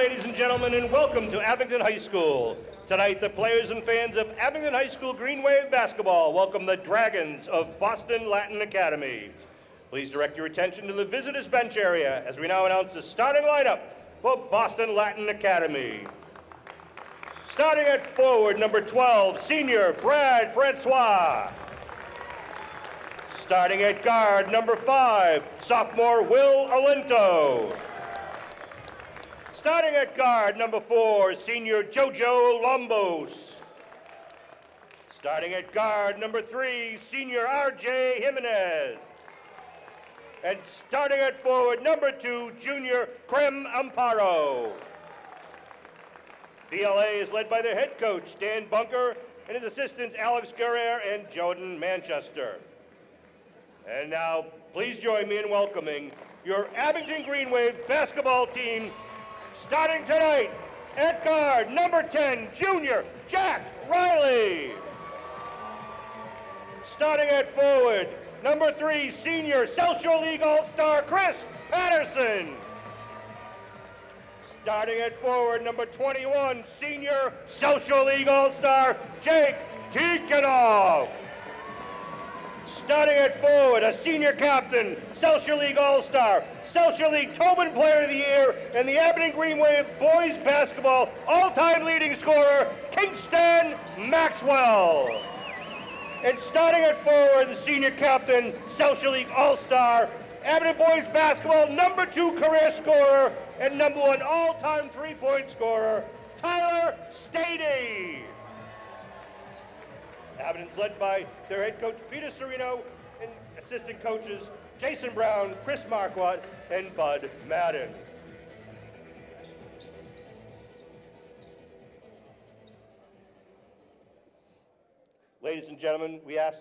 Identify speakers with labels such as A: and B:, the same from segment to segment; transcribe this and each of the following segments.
A: ladies and gentlemen, and welcome to Abington High School. Tonight, the players and fans of Abington High School Green Wave basketball welcome the Dragons of Boston Latin Academy. Please direct your attention to the visitors' bench area as we now announce the starting lineup for Boston Latin Academy. Starting at forward, number 12, senior Brad Francois. Starting at guard, number 5, sophomore Will Alinto. Starting at guard, number 4, senior Jojo Lombos. Starting at guard, number 3, senior RJ Jimenez. And starting at forward, number 2, junior Krem Amparo. VLA is led by their head coach, Dan Bunker, and his assistants, Alex Guerrero and Jordan Manchester. And now, please join me in welcoming your Abington Green Wave basketball team. Starting tonight at guard, number 10, junior Jack Riley. Starting at forward, number 3, senior Central League All-Star Chris Patterson. Starting at forward, number 21, senior Central League All-Star Jake Tikhonov. Starting at forward, a senior captain, Central League All-Star, Central League Tobin Player of the Year, and the Abington Green Wave boys basketball all-time leading scorer, Kingston Maxwell. And starting at forward, the senior captain, Central League All-Star, Abington boys basketball number 2 career scorer and number 1 all-time three-point scorer, Tyler Stady. Abington's led by their head coach, Peter Serino, and assistant coaches, Jason Brown, Chris Marquardt, and Bud Madden. Ladies and gentlemen, we ask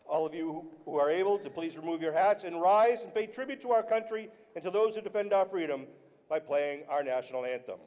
A: all of you who are able to please remove your hats and rise and pay tribute to our country and to those who defend our freedom by playing our national anthem.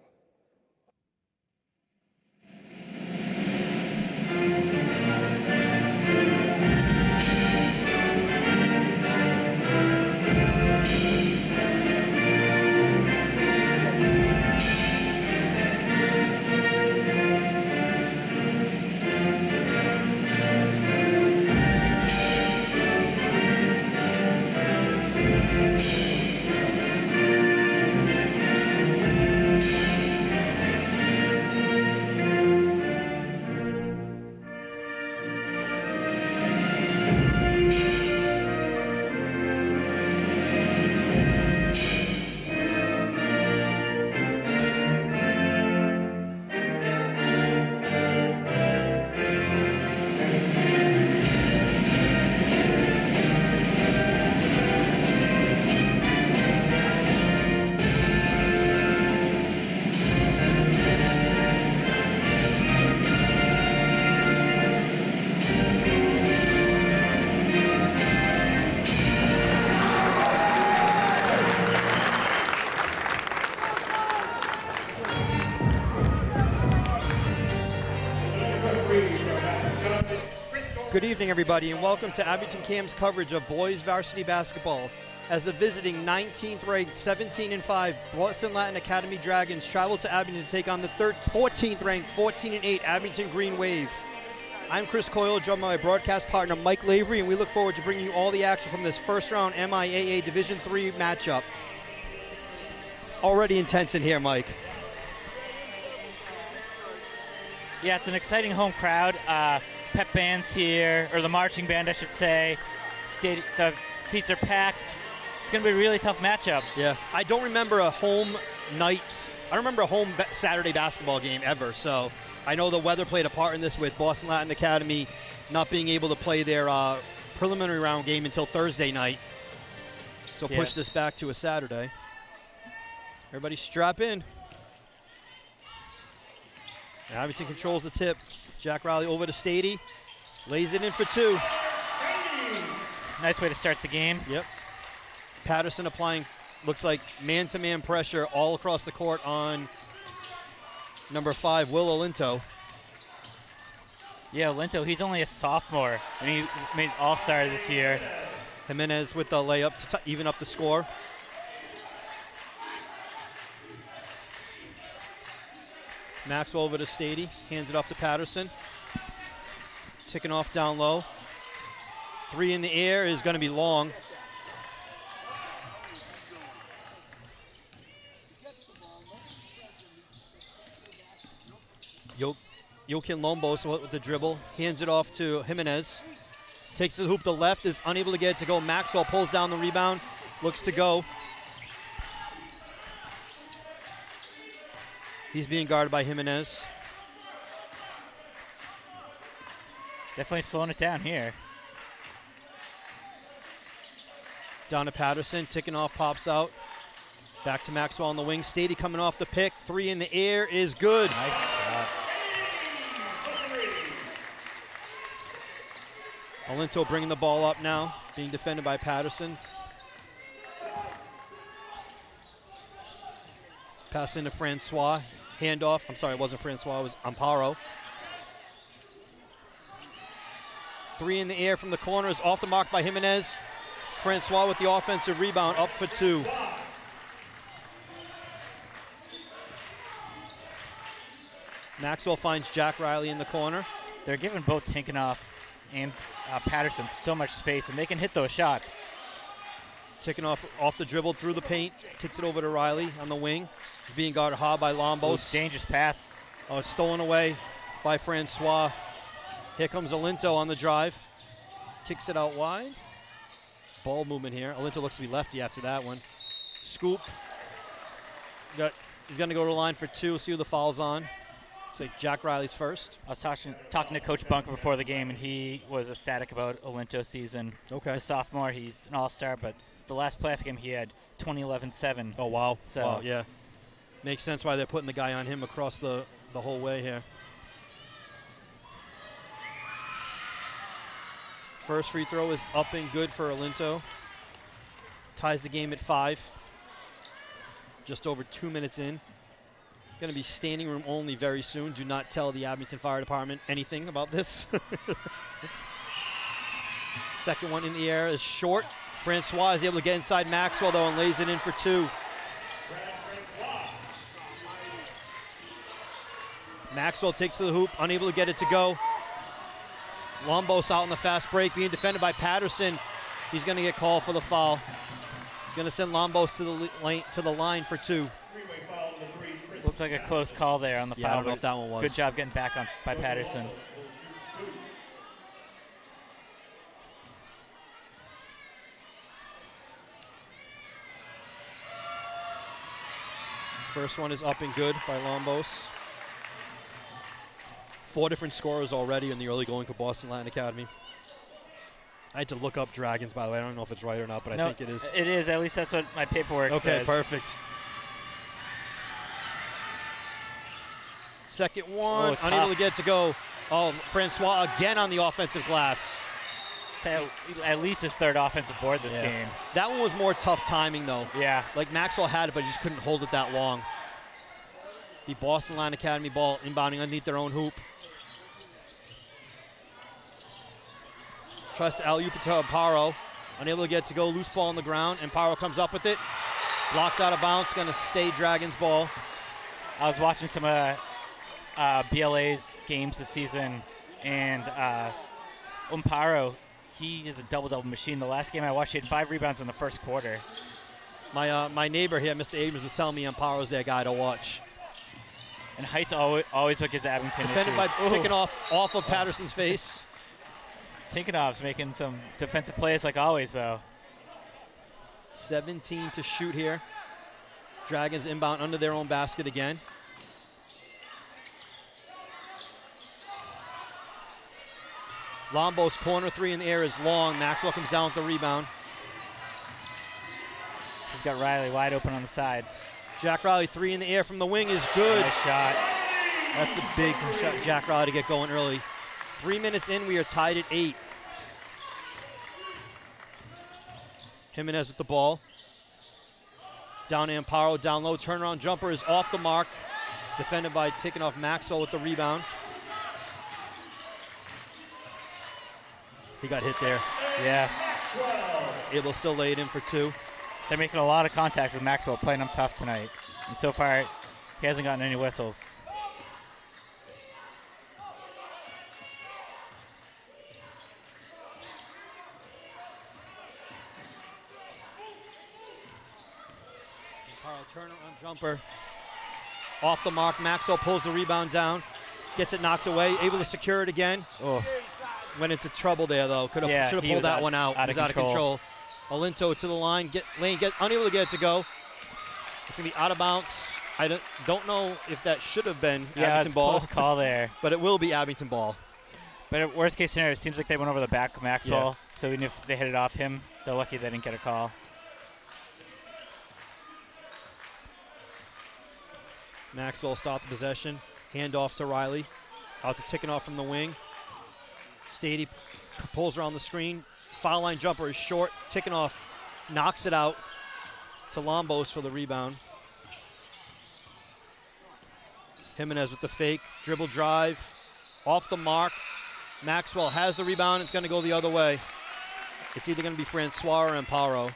B: Good evening, everybody, and welcome to Abington Cam's coverage of boys varsity basketball as the visiting 19th ranked 17-5 Boston Latin Academy Dragons travel to Abington to take on the 14th ranked 14-8 Abington Green Wave. I'm Chris Coyle, joined by my broadcast partner Mike Lavery, and we look forward to bringing you all the action from this first round MIAA Division III matchup. Already intense in here, Mike.
C: Yeah, it's an exciting home crowd. Pep band's here, or the marching band, I should say. The seats are packed. It's going to be a really tough matchup.
B: Yeah, I don't remember a home night. I don't remember a home Saturday basketball game ever, so I know the weather played a part in this with Boston Latin Academy not being able to play their preliminary round game until Thursday night. So push this back to a Saturday. Everybody strap in. Abington controls the tip. Jack Riley over to Stady. Lays it in for 2.
C: Nice way to start the game.
B: Yep. Patterson applying, looks like man-to-man pressure all across the court on number 5, Will Alinto.
C: Yeah, Alinto, he's only a sophomore, and he made All-Star this year.
B: Jimenez with the layup to even up the score. Maxwell over to Stady, hands it off to Patterson. Ticking off down low. 3 in the air is going to be long. Joaquin Lombos with the dribble, hands it off to Jimenez. Takes the hoop to left, is unable to get it to go. Maxwell pulls down the rebound, looks to go. He's being guarded by Jimenez.
C: Definitely slowing it down here.
B: Down to Patterson, ticking off, pops out. Back to Maxwell on the wing. Stady coming off the pick. 3 in the air is good.
C: Nice shot.
B: Alinto bringing the ball up now, being defended by Patterson. Pass into Francois. Handoff. I'm sorry, it wasn't Francois, it was Amparo. 3 in the air from the corner is off the mark by Jimenez. Francois with the offensive rebound, up for 2. Maxwell finds Jack Riley in the corner.
C: They're giving both Tinkinoff and Patterson so much space, and they can hit those shots.
B: Ticking off the dribble through the paint, kicks it over to Riley on the wing. He's being guarded hard by Lombos.
C: Dangerous pass.
B: Oh, it's stolen away by Francois. Here comes Alinto on the drive. Kicks it out wide. Ball movement here. Alinto looks to be lefty after that one. Scoop. He's going to go to the line for 2. See who the foul's on. Looks like Jack Riley's first.
C: I was talking to Coach Bunker before the game, and he was ecstatic about Alinto's season.
B: Okay.
C: The sophomore, he's an all-star, but the last playoff game he had 20-11-7.
B: Oh, wow.
C: So,
B: wow, yeah. Makes sense why they're putting the guy on him across the whole way here. First free throw is up and good for Alinto. Ties the game at 5. Just over 2 minutes in. Going to be standing room only very soon. Do not tell the Abington Fire Department anything about this. Second one in the air is short. Francois is able to get inside Maxwell, though, and lays it in for 2. Maxwell takes to the hoop, unable to get it to go. Lombos out on the fast break, being defended by Patterson. He's going to get called for the foul. He's going to send Lombos to the line for 2.
C: Looks like a close call there on the foul.
B: I don't know if that one was.
C: Good job getting back on by Patterson.
B: First one is up and good by Lombos. 4 different scorers already in the early going for Boston Latin Academy. I had to look up Dragons, by the way. I don't know if it's right or not, but I think it is.
C: It is. At least that's what my paperwork says.
B: Okay, perfect. Second one, unable to get it to go. Oh, Francois again on the offensive glass.
C: At least his 3rd offensive board this game.
B: That one was more tough timing, though.
C: Yeah.
B: Like Maxwell had it, but he just couldn't hold it that long. The Boston Latin Academy ball inbounding underneath their own hoop. Tries to alley-oop it to Amparo. Unable to get it to go. Loose ball on the ground. Amparo comes up with it. Blocked out of bounds. Going to stay Dragons ball.
C: I was watching some BLA's games this season, and Amparo, he is a double-double machine. The last game I watched, he had 5 rebounds in the first quarter.
B: My neighbor here, Mr. Abrams, was telling me Amparo's their guy to watch.
C: And height's always what gives Abington
B: defended
C: issues.
B: by ticking off of Patterson's face.
C: Tinkinoff's making some defensive plays like always, though.
B: 17 to shoot here. Dragons inbound under their own basket again. Lombos corner 3 in the air is long. Maxwell comes down with the rebound.
C: He's got Riley wide open on the side.
B: Jack Riley 3 in the air from the wing is good.
C: Nice shot.
B: That's a big shot, Jack Riley, to get going early. 3 minutes in, we are tied at 8. Jimenez with the ball. Down to Amparo, down low. Turnaround jumper is off the mark. Defended by taking off Maxwell with the rebound. He got hit there.
C: Yeah.
B: Able to still lay it in for 2.
C: They're making a lot of contact with Maxwell, playing him tough tonight. And so far, he hasn't gotten any whistles.
B: Paro turnaround jumper. Off the mark. Maxwell pulls the rebound down. Gets it knocked away. Able to secure it again.
C: Oh.
B: Went into trouble there, though. Should have pulled that one out. He was out of control. Olinto to the line. Unable to get it to go. It's going to be out of bounds. I don't know if that should have been Abington ball.
C: Close call there.
B: But it will be Abington ball.
C: But at worst case scenario, it seems like they went over the back of Maxwell.
B: Yeah.
C: So even if they hit it off him, they're lucky they didn't get a call.
B: Maxwell stopped the possession. Hand off to Riley. Out to Tikhonov from the wing. Stady pulls around the screen. Foul line jumper is short. Tikhonov knocks it out to Lombos for the rebound. Jimenez with the fake. Dribble drive. Off the mark. Maxwell has the rebound. It's going to go the other way. It's either going to be Francois or Amparo.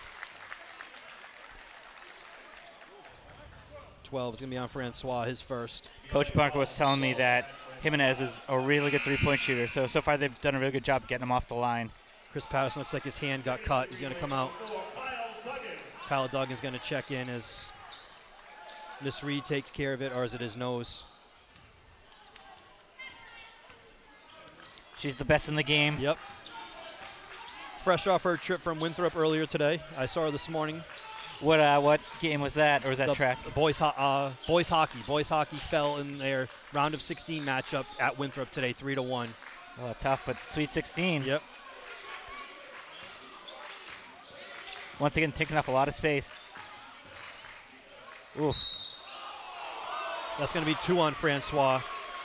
B: 12 is going to be on Francois, his first.
C: Coach Barker was telling me that Jimenez is a really good three-point shooter. So far they've done a really good job getting him off the line.
B: Chris Patterson looks like his hand got cut. He's going to come out. Kyle Duggan's going to check in as Miss Reed takes care of it, or is it his nose?
C: She's the best in the game.
B: Yep. Fresh off her trip from Winthrop earlier today. I saw her this morning.
C: What game was that, or was that track?
B: Boys hockey. Boys hockey fell in their round of 16 matchup at Winthrop today, 3-1.
C: Oh, tough, but Sweet 16.
B: Yep.
C: Once again, taking up a lot of space. Oof.
B: That's going to be 2 on Francois.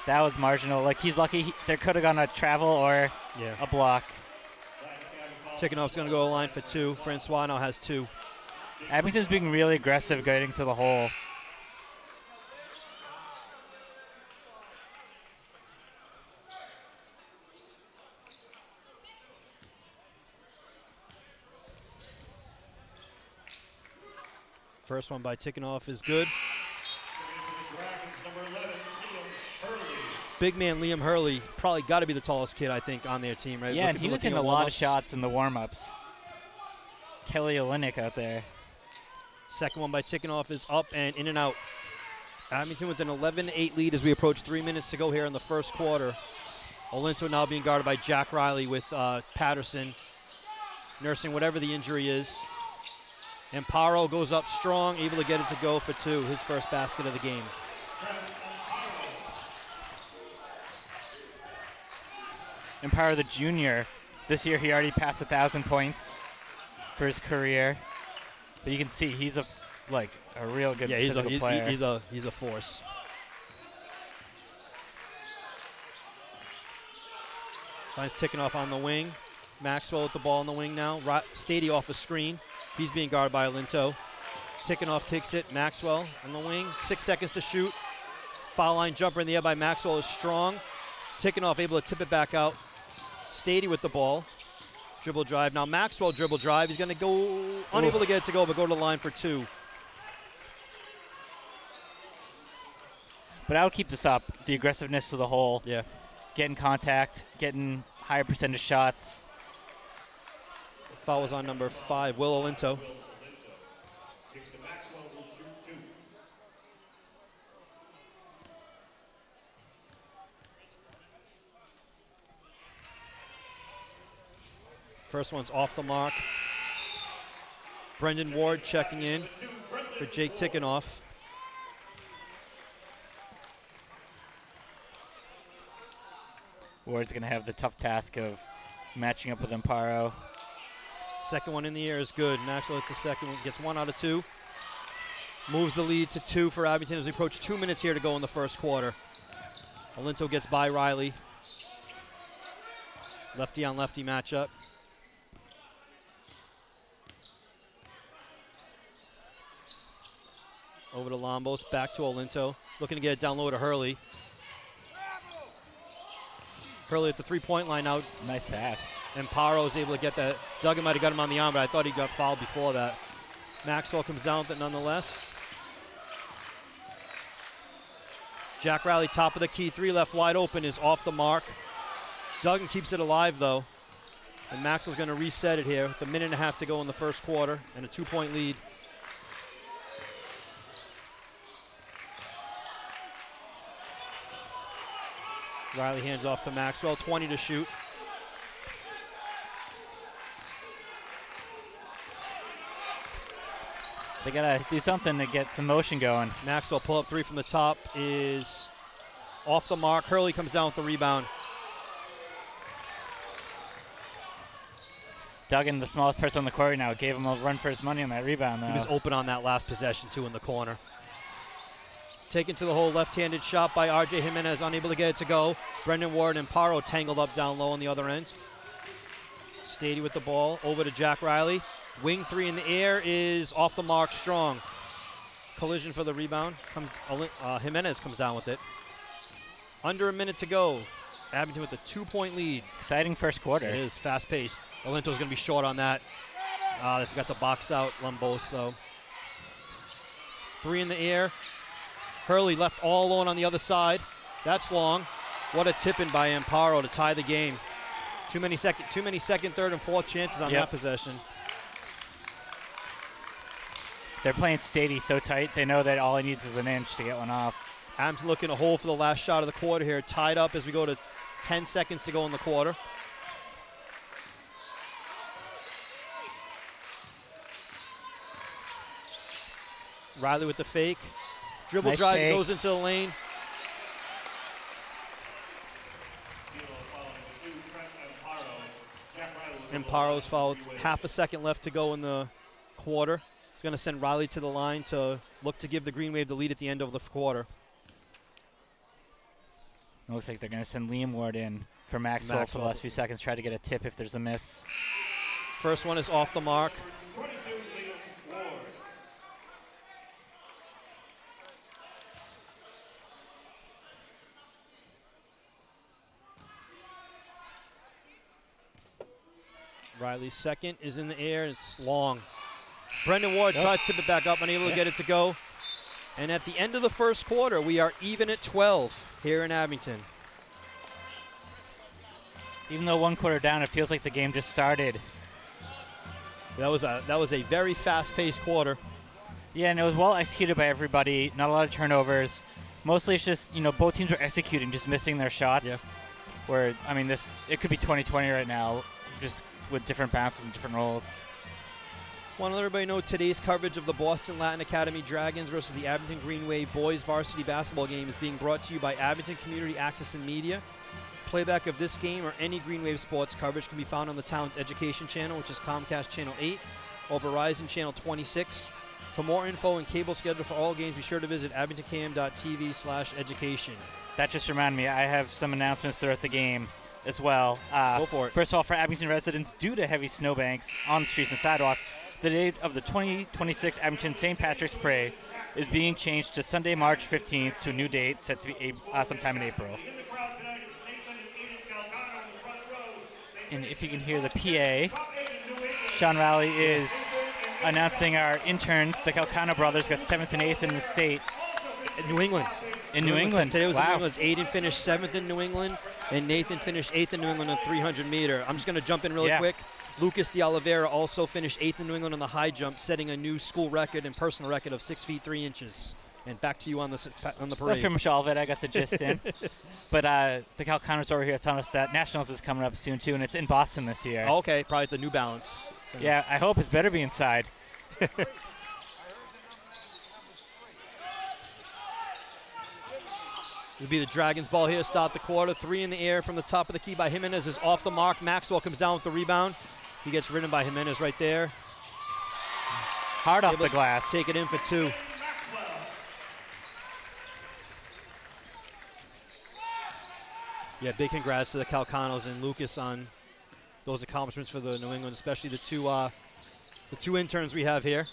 C: That was marginal. Like, he's lucky there could have gone a travel or a block.
B: Tikhonov's going to go to the line for 2. Francois now has 2.
C: Abington's being really aggressive getting to the hole.
B: First one by Tikhonov is good. Big man Liam Hurley, probably got to be the tallest kid, I think, on their team, right?
C: Yeah, and he was in a lot of shots in the warm-ups. Kelly Olenek out there.
B: Second one by Tikhonov is up and in and out. Abington with an 11-8 lead as we approach 3 minutes to go here in the first quarter. Olinto now being guarded by Jack Riley with Patterson nursing whatever the injury is. And Paro goes up strong, able to get it to go for 2, his first basket of the game.
C: And Paro, the junior, this year he already passed 1,000 points for his career. But you can see he's a real good physical player.
B: He's a force. Finds Tikhonov on the wing. Maxwell with the ball on the wing now. Stady off a screen. He's being guarded by Olinto. Tikhonov kicks it. Maxwell on the wing. 6 seconds to shoot. Foul line jumper in the air by Maxwell is strong. Tikhonov able to tip it back out. Stady with the ball. Dribble drive. Now Maxwell dribble drive. He's going to go, unable to get it to go, but go to the line for 2.
C: But I would keep this up. The aggressiveness to the hole.
B: Yeah.
C: Getting contact. Getting higher percentage shots.
B: Foul was on number 5, Will Olinto. First one's off the mark. Brendan Ward checking in for Jake Tikhonov.
C: Ward's going to have the tough task of matching up with Amparo.
B: Second one in the air is good. Maxwell hits the second one, gets 1 out of 2. Moves the lead to 2 for Abington as we approach 2 minutes here to go in the first quarter. Olinto gets by Riley. Lefty on lefty matchup. Over to Lombos, back to Olinto. Looking to get it down low to Hurley. Hurley at the three-point line now.
C: Nice pass.
B: And Paro is able to get that. Duggan might have got him on the arm, but I thought he got fouled before that. Maxwell comes down with it nonetheless. Jack Riley, top of the key. 3 left wide open is off the mark. Duggan keeps it alive, though. And Maxwell's going to reset it here with a minute and a half to go in the first quarter and a 2-point lead. Riley hands off to Maxwell, 20 to shoot.
C: They gotta do something to get some motion going.
B: Maxwell pull up three from the top is off the mark. Hurley comes down with the rebound.
C: Duggan, the smallest person on the court right now, gave him a run for his money on that rebound, though.
B: He was open on that last possession, too, in the corner. Taken to the hole, left-handed shot by R.J. Jimenez, unable to get it to go. Brendan Ward and Paro tangled up down low on the other end. Stady with the ball, over to Jack Riley. Wing three in the air is off the mark, strong. Collision for the rebound. Jimenez comes down with it. Under a minute to go. Abington with a 2-point lead.
C: Exciting first quarter.
B: It is fast-paced. Olinto's going to be short on that. They forgot to box out Lumbos, though. Three in the air. Hurley left all alone on the other side. That's long. What a tip-in by Amparo to tie the game. Too many second, third, and fourth chances on that possession.
C: They're playing Stady so tight, they know that all he needs is an inch to get one off.
B: Abington looking a hole for the last shot of the quarter here. Tied up as we go to 10 seconds to go in the quarter. Riley with the fake. Dribble drive goes into the lane. Amparo's fouled. Half a second left to go in the quarter. It's going to send Riley to the line to look to give the Green Wave the lead at the end of the quarter.
C: It looks like they're going to send Liam Ward in for Maxwell for the last few seconds, try to get a tip if there's a miss.
B: First one is off the mark.
A: 22, Liam Ward.
B: Riley's second is in the air. It's long. Brendan Ward tried to tip it back up, unable to get it to go. And at the end of the first quarter, we are even at 12 here in Abington.
C: Even though one quarter down, it feels like the game just started.
B: That was a very fast-paced quarter.
C: Yeah, and it was well executed by everybody. Not a lot of turnovers. Mostly it's just, both teams were executing, just missing their shots.
B: Yeah.
C: Where, it could be 20-20 right now, just with different bounces and different rolls.
B: Want to let everybody know today's coverage of the Boston Latin Academy Dragons versus the Abington Green Wave boys varsity basketball game is being brought to you by Abington Community Access and Media. Playback of this game or any Green Wave sports coverage can be found on the town's education channel, which is Comcast Channel 8 or Verizon Channel 26. For more info and cable schedule for all games, be sure to visit abingtonkam.tv/education.
C: That just reminded me, I have some announcements throughout the game as well.
B: Go for it.
C: First of all, for Abington residents, due to heavy snowbanks on the streets and sidewalks, the date of the 2026 Abington St. Patrick's Parade is being changed to Sunday, March 15th to a new date set to be sometime in April. And if you can hear the PA, Sean Rowley is announcing our interns, the Calcano brothers, got 7th and 8th in the state.
B: In New England.
C: In New England.
B: Today was in New
C: Wow.
B: England. Aiden finished 7th in New England, and Nathan finished 8th in New England on 300 meter. I'm just going to jump in really quick. Lucas de Oliveira also finished 8th in New England on the high jump, setting a new school record and personal record of 6 feet 3 inches. And back to you on the parade.
C: That's pretty much all of it. I got the gist in. But the Calcanos over here telling us that Nationals is coming up soon, too, and it's in Boston this year.
B: Oh, okay, probably at the New Balance. So.
C: Yeah, I hope it's better be inside.
B: It'll be the Dragons ball here to start the quarter. 3 in the air from the top of the key by Jimenez is off the mark. Maxwell comes down with the rebound. He gets ridden by Jimenez right there.
C: Hard off the glass.
B: Take it in for 2. Yeah, big congrats to the Calcanos and Lucas on those accomplishments for the New England, especially the two interns we have here.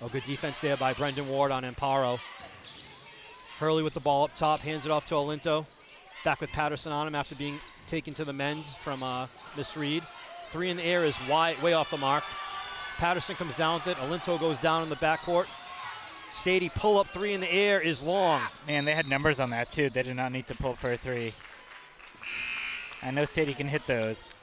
B: Oh, good defense there by Brendan Ward on Amparo. Hurley with the ball up top, hands it off to Olinto. Back with Patterson on him after being taken to the mend from Miss Reed. 3 in the air is way off the mark. Patterson comes down with it. Olinto goes down in the backcourt. Stady pull up 3 in the air is long.
C: Man, they had numbers on that too. They did not need to pull for a 3. I know Stady can hit those.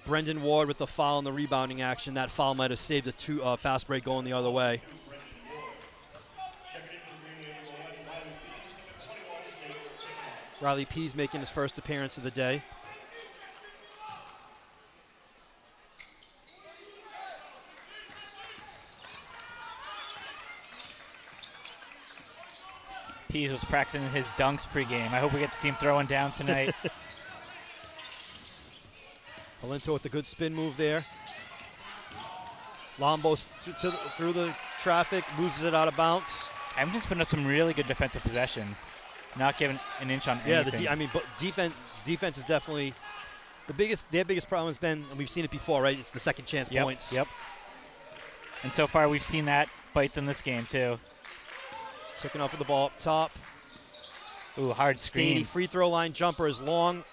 B: Brendan Ward with the foul and the rebounding action. That foul might have saved a fast break going the other way. Riley Pease making his first appearance of the day.
C: Pease was practicing his dunks pregame. I hope we get to see him throwing down tonight.
B: Alinto with the good spin move there. Lombo through the traffic, loses it out of bounds.
C: Abington's putting up some really good defensive possessions. Not giving an inch on anything.
B: Yeah, but defense is definitely their biggest problem has been, and we've seen it before, right? It's the second chance points.
C: Yep. And so far we've seen that bite them this game too.
B: Taking off with the ball up top.
C: Ooh, hard screen.
B: Stady free throw line jumper is long.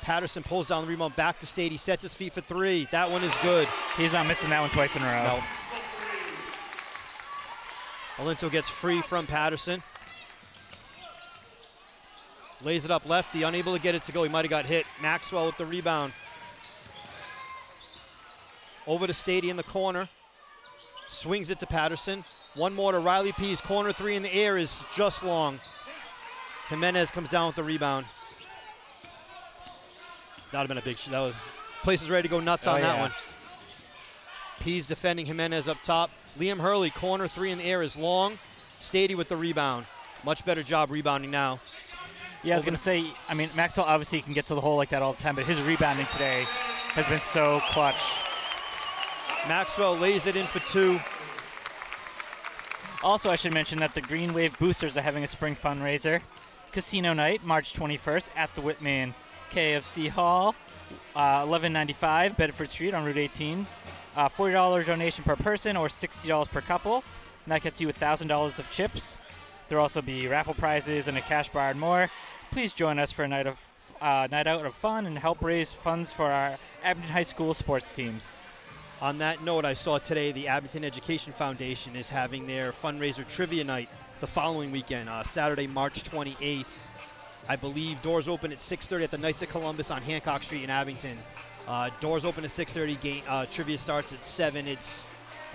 B: Patterson pulls down the rebound back to Stady, sets his feet for three. That one is good.
C: He's not missing that one twice in a row.
B: No. Alinto gets free from Patterson. Lays it up lefty, unable to get it to go. He might have got hit. Maxwell with the rebound. Over to Stady in the corner. Swings it to Patterson. One more to Riley Pease. Corner three in the air is just long. Jimenez comes down with the rebound. That would have been a big shot. That was place is ready to go nuts on that one. Pease defending Jimenez up top. Liam Hurley, corner three in the air is long. Stady with the rebound. Much better job rebounding now.
C: Yeah, I was going to say, I mean, Maxwell obviously can get to the hole like that all the time, but his rebounding today has been so clutch.
B: Maxwell lays it in for two.
C: Also, I should mention that the Green Wave Boosters are having a spring fundraiser. Casino night, March 21st at the Whitman KFC Hall, 1195 Bedford Street on Route 18. $40 donation per person or $60 per couple. And that gets you $1,000 of chips. There'll also be raffle prizes and a cash bar and more. Please join us for a night out of fun and help raise funds for our Abington High School sports teams.
B: On that note, I saw today the Abington Education Foundation is having their fundraiser trivia night the following weekend, Saturday, March 28th. I believe doors open at 6:30 at the Knights of Columbus on Hancock Street in Abington. Doors open at 6:30. Trivia starts at 7. It's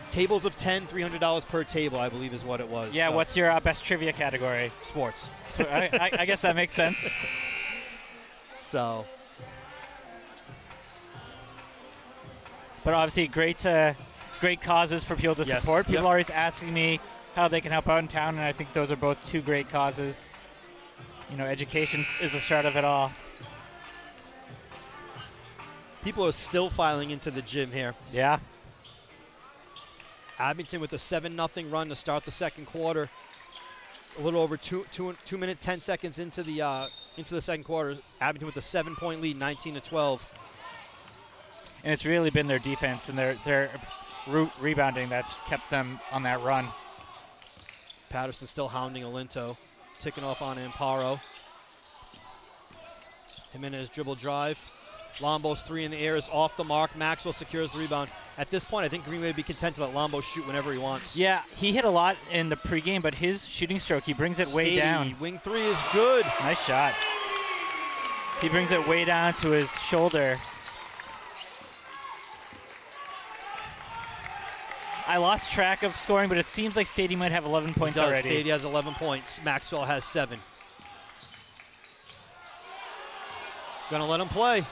B: tables of 10, $300 per table, I believe is what it was.
C: Yeah, so. What's your best trivia category?
B: Sports.
C: So I guess that makes sense.
B: So.
C: But obviously great causes for people to support. People are always asking me how they can help out in town, and I think those are both two great causes. You know, education is the start of it all.
B: People are still filing into the gym here.
C: Yeah.
B: Abington with a 7-0 run to start the second quarter. A little over 2 minutes, 10 seconds into the second quarter. Abington with a 7-point lead, 19-12.
C: And it's really been their defense and their rebounding that's kept them on that run.
B: Patterson still hounding Alinto. Ticking off on Amparo. Jimenez dribble drive. Lombo's three in the air is off the mark. Maxwell secures the rebound. At this point, I think Green Wave would be content to let Lombo shoot whenever he wants.
C: Yeah, he hit a lot in the pregame, but his shooting stroke, he brings it way down.
B: Wing three is good.
C: Nice shot. He brings it way down to his shoulder. I lost track of scoring, but it seems like Stady might have 11 points already.
B: Stady has 11 points. Maxwell has 7. Gonna let him play.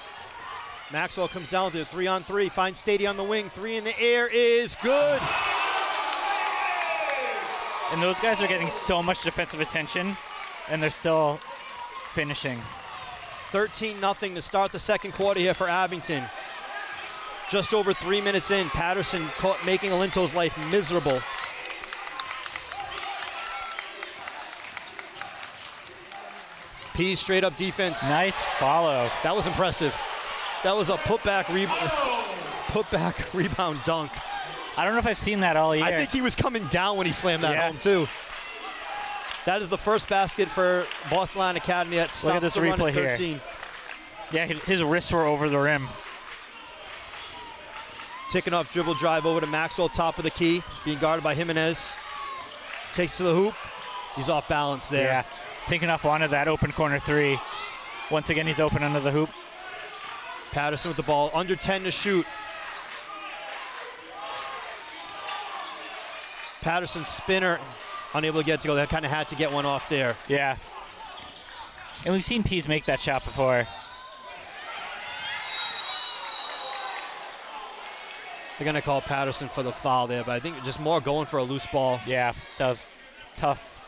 B: Maxwell comes down with it, 3-on-3, finds Stady on the wing. 3 in the air is good.
C: And those guys are getting so much defensive attention, and they're still finishing.
B: 13-0 to start the second quarter here for Abington. Just over 3 minutes in, Patterson making Alinto's life miserable. Pease straight up defense.
C: Nice follow.
B: That was impressive. That was a putback rebound dunk.
C: I don't know if I've seen that all year.
B: I think he was coming down when he slammed that home too. That is the first basket for Boston Latin Academy. That stops the run at 13.
C: Here. Yeah, his wrists were over the rim.
B: Ticking off dribble drive over to Maxwell, top of the key, being guarded by Jimenez. Takes to the hoop. He's off balance there.
C: Yeah, taking off one of that open corner three. Once again, he's open under the hoop.
B: Patterson with the ball, under 10 to shoot. Patterson spinner, unable to get to go. That kind of had to get one off there.
C: Yeah. And we've seen Pease make that shot before.
B: They're going to call Patterson for the foul there, but I think just more going for a loose ball.
C: Yeah, that was tough.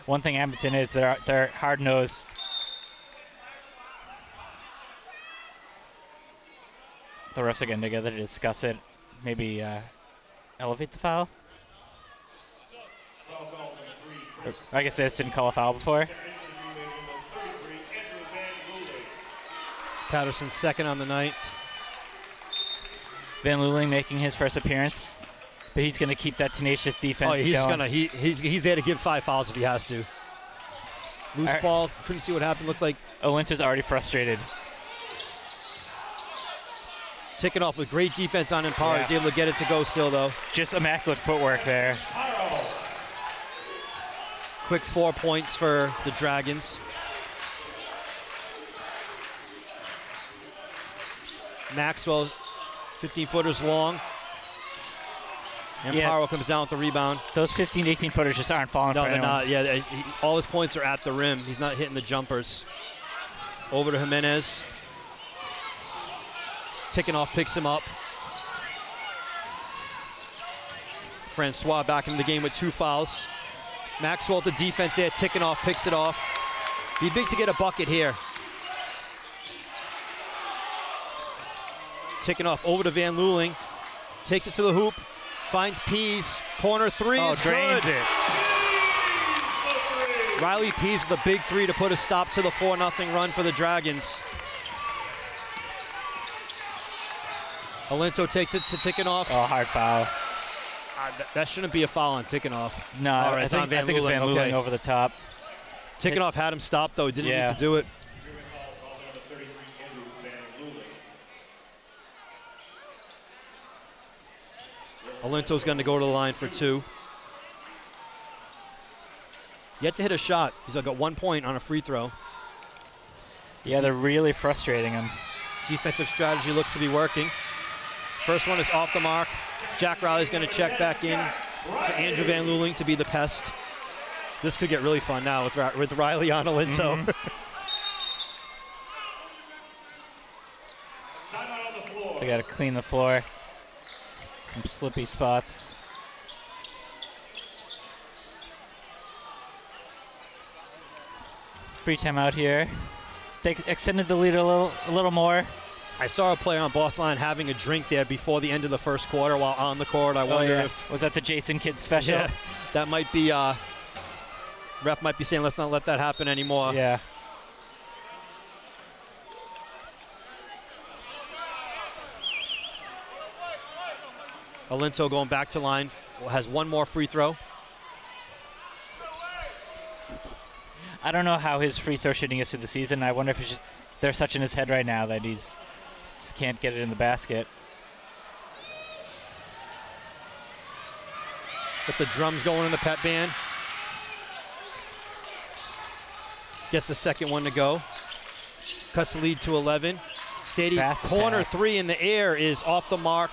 C: One thing Abington is they're hard-nosed. The refs are getting together to discuss it. Maybe elevate the foul. I guess they just didn't call a foul before.
B: Patterson's second on the night.
C: Van Luling making his first appearance, but he's going to keep that tenacious defense going.
B: He's there to give 5 fouls if he has to. Loose ball, couldn't see what happened. Looked like
C: Olinter's already frustrated.
B: Taking off with great defense on Empire.
C: Yeah.
B: He's able to get it to go still, though.
C: Just immaculate footwork there.
B: Quick 4 points for the Dragons. Maxwell, 15-footers long. Amparo comes down with the rebound.
C: Those 15 to 18-footers just aren't falling for anyone.
B: No, they're not. Yeah, all his points are at the rim. He's not hitting the jumpers. Over to Jimenez. Tikhonov picks him up. Francois back into the game with 2 fouls. Maxwell at the defense there. Tikhonov picks it off. Be big to get a bucket here. Tikhonov over to Van Luling. Takes it to the hoop. Finds Pease. Corner 3 is
C: drains
B: good.
C: it.
B: Riley Pease with a big 3 to put a stop to the 4-0 run for the Dragons. Olinto takes it to Tikhonov.
C: Oh, hard foul.
B: That shouldn't be a foul on Tikhonov.
C: No, I think it's Van Luling over the top.
B: Tikhonov had him stopped, though. He didn't need to do it. Olinto's going to go to the line for 2. Yet to hit a shot. He's got 1 point on a free throw.
C: Yeah, they're really frustrating him.
B: Defensive strategy looks to be working. First one is off the mark. Jack Riley's going to check back in for Andrew Van Luling to be the pest. This could get really fun now with Riley on Olinto.
C: They got to clean the floor. Some slippy spots. Free time out here. They extended the lead a little more.
B: I saw a player on Boss Line having a drink there before the end of the first quarter while on the court. I wonder if...
C: Was that the Jason Kidd special?
B: Yeah, that might be... ref might be saying, let's not let that happen anymore.
C: Yeah.
B: Olinto going back to line, has 1 more free throw.
C: I don't know how his free throw shooting is through the season. I wonder if it's just they're such in his head right now that he's just can't get it in the basket.
B: Got the drums going in the pep band. Gets the second one to go. Cuts the lead to 11. Stady corner 3 in the air is off the mark.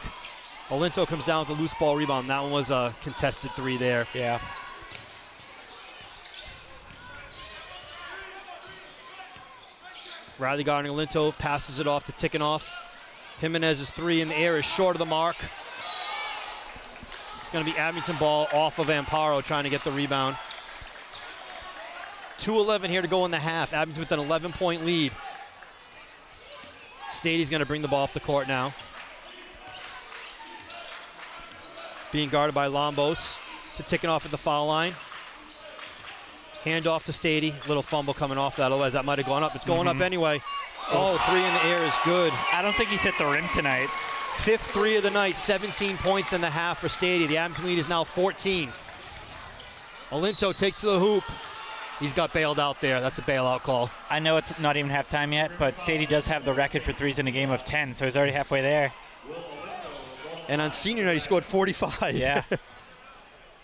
B: Olinto comes down with a loose ball rebound. That one was a contested 3 there.
C: Yeah.
B: Riley guarding Olinto, passes it off to Tikhonov. Jimenez's 3 in the air is short of the mark. It's going to be Abington ball off of Amparo trying to get the rebound. 2:11 here to go in the half. Abington with an 11-point lead. Stady's going to bring the ball up the court now. Being guarded by Lombos to Tikhonov at the foul line. Hand off to Stady. Little fumble coming off that, otherwise that might have gone up. It's going up anyway. Oh, 3 in the air is good.
C: I don't think he's hit the rim tonight.
B: 5th 3 of the night, 17 points in the half for Stady. The Abington lead is now 14. Olinto takes to the hoop. He's got bailed out there. That's a bailout call.
C: I know it's not even halftime yet, but Stady does have the record for threes in a game of 10, so he's already halfway there.
B: And on senior night, he scored 45.
C: Yeah.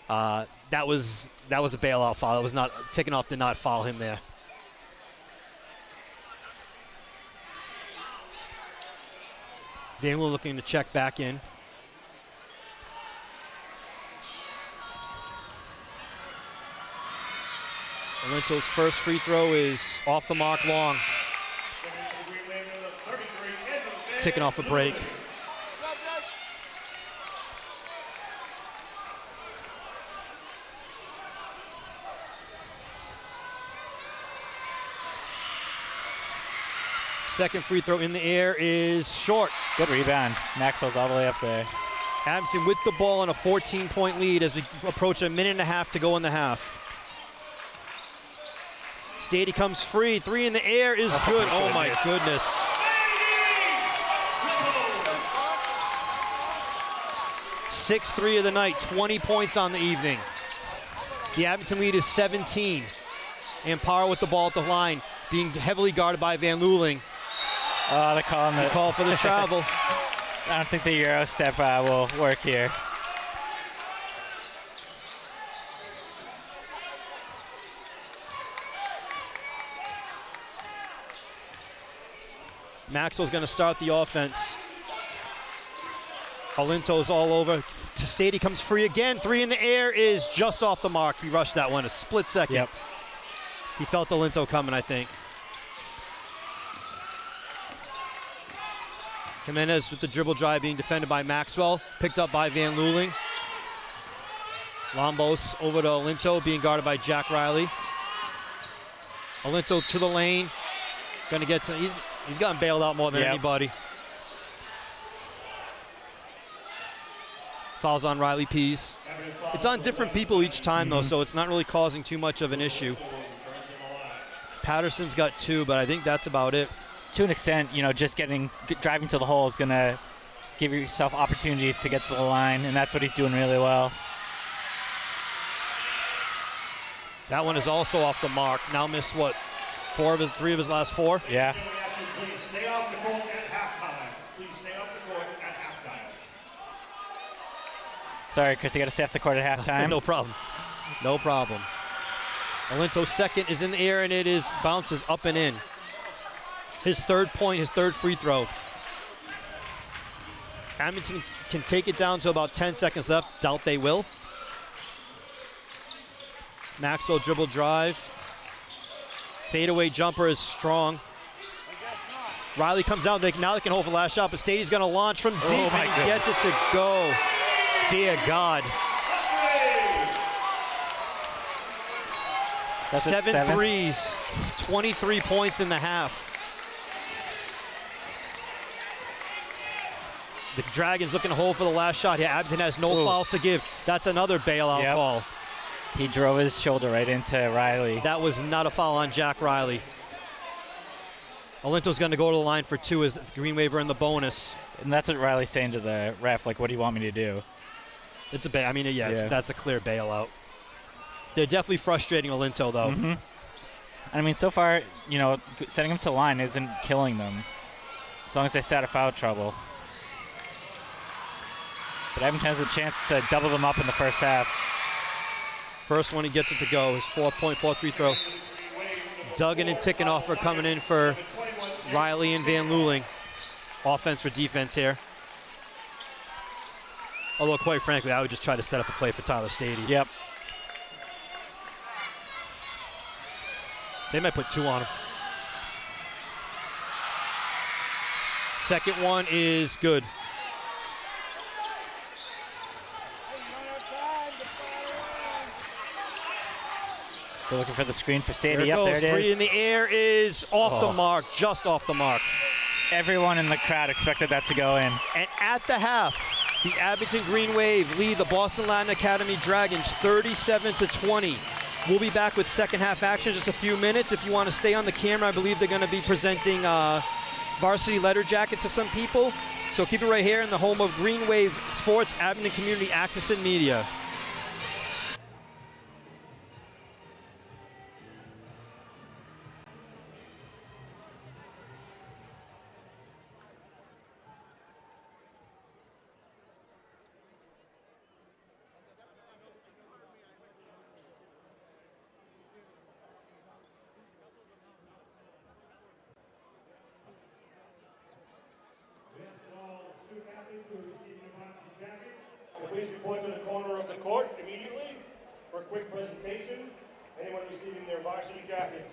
B: That was a bailout foul. That was not Tikhonov did not foul him there. Van Loo looking to check back in. Alinto's first free throw is off the mark, long. Ticking off a break. Second free throw in the air is short.
C: Good rebound. Maxwell's all the way up there.
B: Abington with the ball on a 14-point lead as we approach a minute and a half to go in the half. Stady comes free. Three in the air is good. Oh my goodness. Sixth three of the night, 20 points on the evening. The Abington lead is 17. Amparo with the ball at the line, being heavily guarded by Van Looling.
C: Oh, they're calling the
B: call for the travel.
C: I don't think the Euro step will work here.
B: Maxwell's going to start the offense. Alinto's all over. Stady comes free again. Three in the air is just off the mark. He rushed that one a split second.
C: Yep.
B: He felt Alinto coming, I think. Jimenez with the dribble drive being defended by Maxwell. Picked up by Van Looling. Lombos over to Alinto, being guarded by Jack Riley. Alinto to the lane. Gonna get to, he's gotten bailed out more than anybody. Fouls on Riley Pease. It's on different people each time though, so it's not really causing too much of an issue. Patterson's got 2, but I think that's about it.
C: To an extent, just driving to the hole is going to give yourself opportunities to get to the line, and that's what he's doing really well.
B: That one is also off the mark. Now missed, what, 3 of his last 4?
C: Yeah.
A: Please stay off the court at halftime. Please stay off the court at halftime.
C: Sorry, Chris, you got to stay off the court at halftime.
B: No problem. No problem. Alinto's second is in the air, and it bounces up and in. His third point, his third free throw. Abington can take it down to about 10 seconds left. Doubt they will. Maxwell dribble drive. Fadeaway jumper is strong. Riley comes down. Now they can hold for the last shot, but Stady's going to launch from deep, and he gets it to go. Dear God.
C: That's
B: 7 threes, 23 points in the half. The Dragons looking to hold for the last shot here. Abington has no fouls to give. That's another bailout call.
C: He drove his shoulder right into Riley.
B: That was not a foul on Jack Riley. Alinto's going to go to the line for 2 as green waiver in the bonus.
C: And that's what Riley's saying to the ref, like, what do you want me to do?
B: It's a that's a clear bailout. They're definitely frustrating Alinto, though.
C: Mm-hmm. I mean, so far, setting him to the line isn't killing them, as long as they stay out of foul trouble. But Abington has a chance to double them up in the first half.
B: First one, he gets it to go. His 4th free throw. Duggan and Tickenoff are coming in for Riley and Van Looling. Offense for defense here. Although, quite frankly, I would just try to set up a play for Tyler Stady.
C: Yep.
B: They might put 2 on him. Second one is good.
C: They're looking for the screen for Stady.
B: There it
C: Yep,
B: goes.
C: there it
B: 3
C: is.
B: in the air is off the mark, just off the mark.
C: Everyone in the crowd expected that to go in.
B: And at the half, the Abington Green Wave lead the Boston Latin Academy Dragons 37-20. We'll be back with second half action in just a few minutes. If you want to stay on the camera, I believe they're going to be presenting varsity letter jackets to some people. So keep it right here in the home of Green Wave Sports, Abington Community Access and Media.
A: report to the corner of the court immediately for a quick presentation. Anyone receiving their varsity jackets?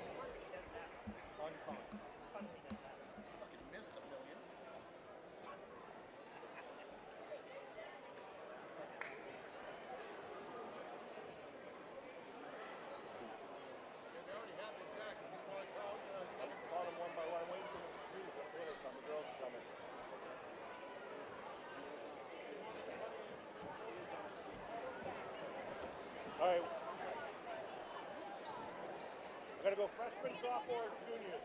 A: All right. We're going to go freshman, sophomore, junior.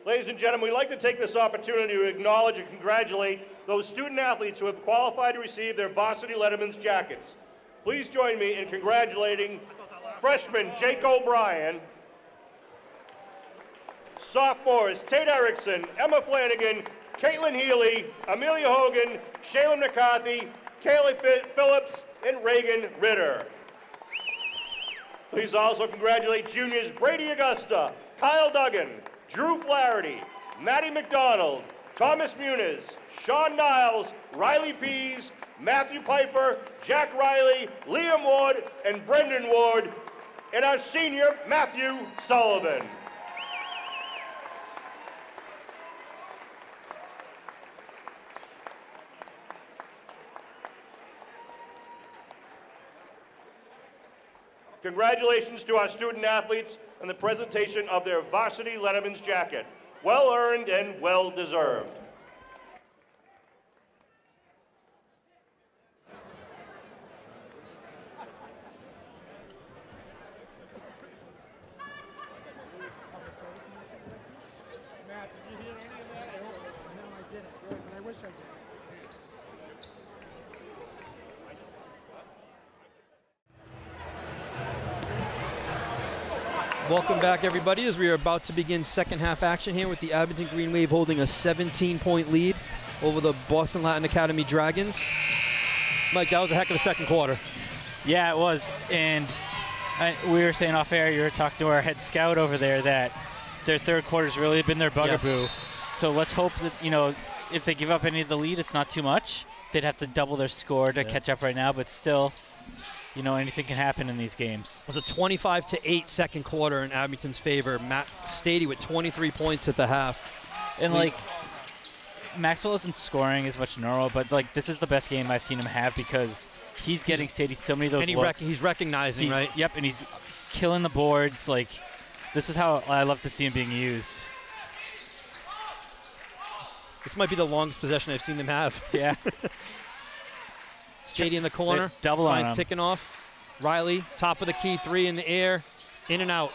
A: Ladies and gentlemen, we'd like to take this opportunity to acknowledge and congratulate those student athletes who have qualified to receive their Varsity Letterman's jackets. Please join me in congratulating freshman Jake O'Brien, sophomores Tate Erickson, Emma Flanagan, Caitlin Healy, Amelia Hogan, Shaylin McCarthy, Kaylee Phillips, and Reagan Ritter. Please also congratulate juniors Brady Augusta, Kyle Duggan, Drew Flaherty, Maddie McDonald, Thomas Muniz, Sean Niles, Riley Pease, Matthew Piper, Jack Riley, Liam Ward, and Brendan Ward, and our senior Matthew Sullivan. Congratulations to our student athletes on the presentation of their Varsity Letterman's jacket. Well earned and well deserved.
D: Matt, did you hear any of that? No, I didn't. Good, but I wish I did.
B: Welcome back, everybody, as we are about to begin second half action here with the Abington Green Wave holding a 17-point lead over the Boston Latin Academy Dragons. Mike, that was a heck of a second quarter.
C: Yeah, it was. And we were saying off air, you were talking to our head scout over there that their third quarter's really been their bugaboo.
B: Yes.
C: So let's hope that, if they give up any of the lead, it's not too much. They'd have to double their score to catch up right now, but still, anything can happen in these games.
B: It was a 25-8 second quarter in Abington's favor. Matt Stady with 23 points at the half.
C: And, Maxwell isn't scoring as much normal, but, this is the best game I've seen him have because he's getting Stady so many of those
B: and
C: looks.
B: he's recognizing, right?
C: Yep, and he's killing the boards. This is how I love to see him being used.
B: This might be the longest possession I've seen them have.
C: Yeah.
B: Stady in the corner.
C: Double on him.
B: Finds Tikhonov. Riley, top of the key, three in the air, in and out.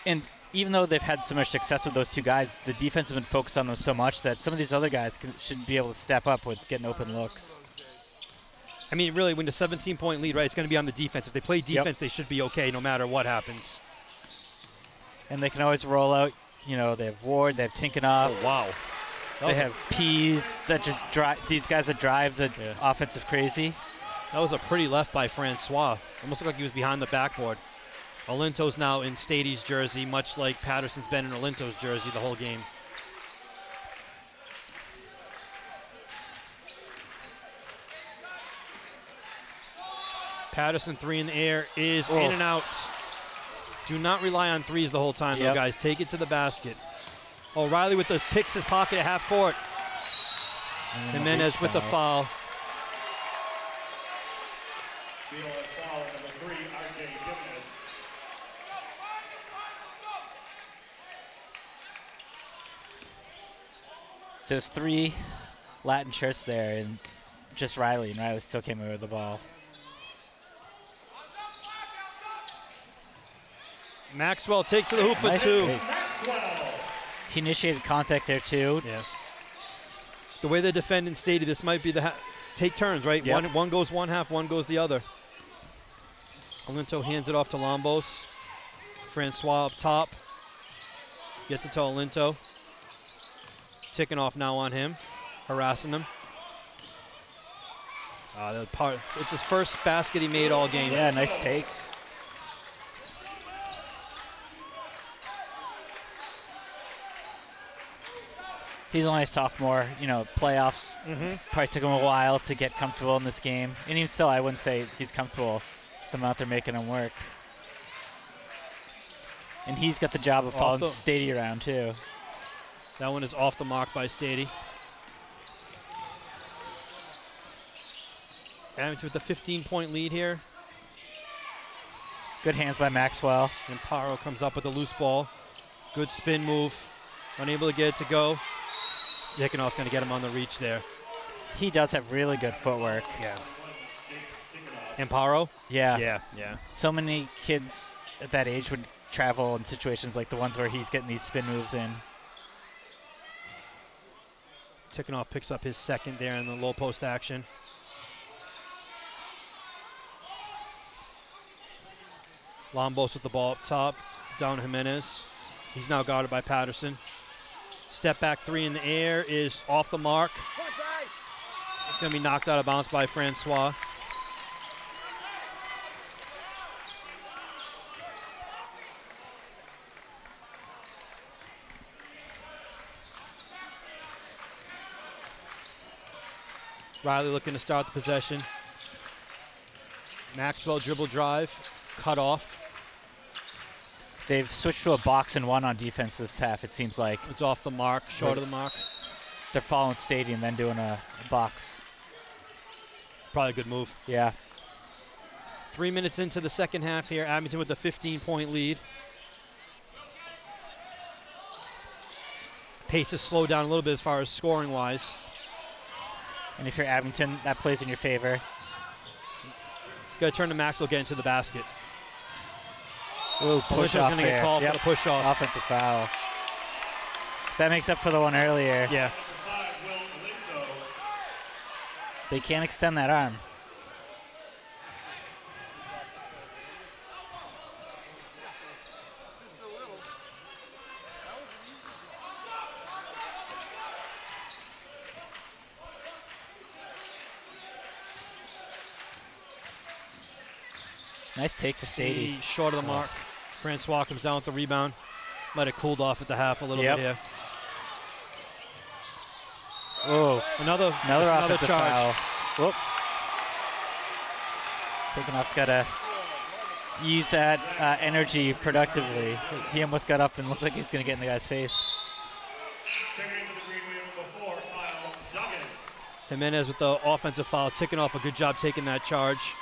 C: And even though they've had so much success with those two guys, the defense has been focused on them so much that some of these other guys should be able to step up with getting open looks.
B: I mean, really, when the 17-point lead, right, it's going to be on the defense. If they play defense, they should be okay no matter what happens.
C: And they can always roll out. They have Ward, they have Tikhonov.
B: Oh, wow.
C: They have Pease that just drive, these guys that drive the offensive crazy.
B: That was a pretty left by Francois. Almost looked like he was behind the backboard. Olinto's now in Stady's jersey, much like Patterson's been in Olinto's jersey the whole game. Patterson, three in the air, is in and out. Do not rely on threes the whole time, though, guys. Take it to the basket. O'Reilly with the picks his pocket at half court. Jimenez with the foul.
C: There's three Latin shirts there, and just Riley, and Riley still came away with the ball.
B: Maxwell takes to the hoop for two.
C: He initiated contact there, too.
B: Yeah. The way they're defending Stady, this might be the take turns, right?
C: Yep.
B: One goes one half, one goes the other. Olinto hands it off to Lombos. Francois up top. Gets it to Olinto. Tikhonov now on him, harassing him. It's his first basket he made all game.
C: Yeah, nice take. He's only a sophomore. Playoffs probably took him a while to get comfortable in this game. And even still, I wouldn't say he's comfortable the amount they're making him work. And he's got the job of following Stady around, too.
B: That one is off the mark by Stady. Abington with a 15-point lead here.
C: Good hands by Maxwell.
B: And Paro comes up with a loose ball. Good spin move. Unable to get it to go. Tickenoff's going to get him on the reach there.
C: He does have really good footwork.
B: Yeah. And Paro?
C: Yeah.
B: Yeah.
C: So many kids at that age would travel in situations like the ones where he's getting these spin moves in.
B: Tickenoff picks up his second there in the low post action. Lombos with the ball up top. Down to Jimenez. He's now guarded by Patterson. Step back three in the air is off the mark. It's going to be knocked out of bounds by Francois. Riley looking to start the possession. Maxwell dribble drive, cut off.
C: They've switched to a box and one on defense this half, it seems like.
B: It's off the mark, short of the mark.
C: They're following Stady and then doing a box.
B: Probably a good move.
C: Yeah.
B: 3 minutes into the second half here, Abington with a 15-point lead. Pace has slowed down a little bit as far as scoring-wise.
C: And if you're Abington, that plays in your favor.
B: Got to turn to Maxwell, get into the basket.
C: Ooh, push off
B: going to get called for the push off.
C: Offensive foul. That makes up for the one earlier.
B: Yeah.
C: They can't extend that arm. Nice take for Stady.
B: Short of the mark. Francois comes down with the rebound. Might have cooled off at the half a little bit here.
C: Oh,
B: another
C: offensive
B: charge.
C: Foul. Whoop. Tickenoff's got to use that energy productively. He almost got up and looked like he was going to get in the guy's face.
B: Jimenez with the offensive foul. Tickenoff, a good job taking that charge.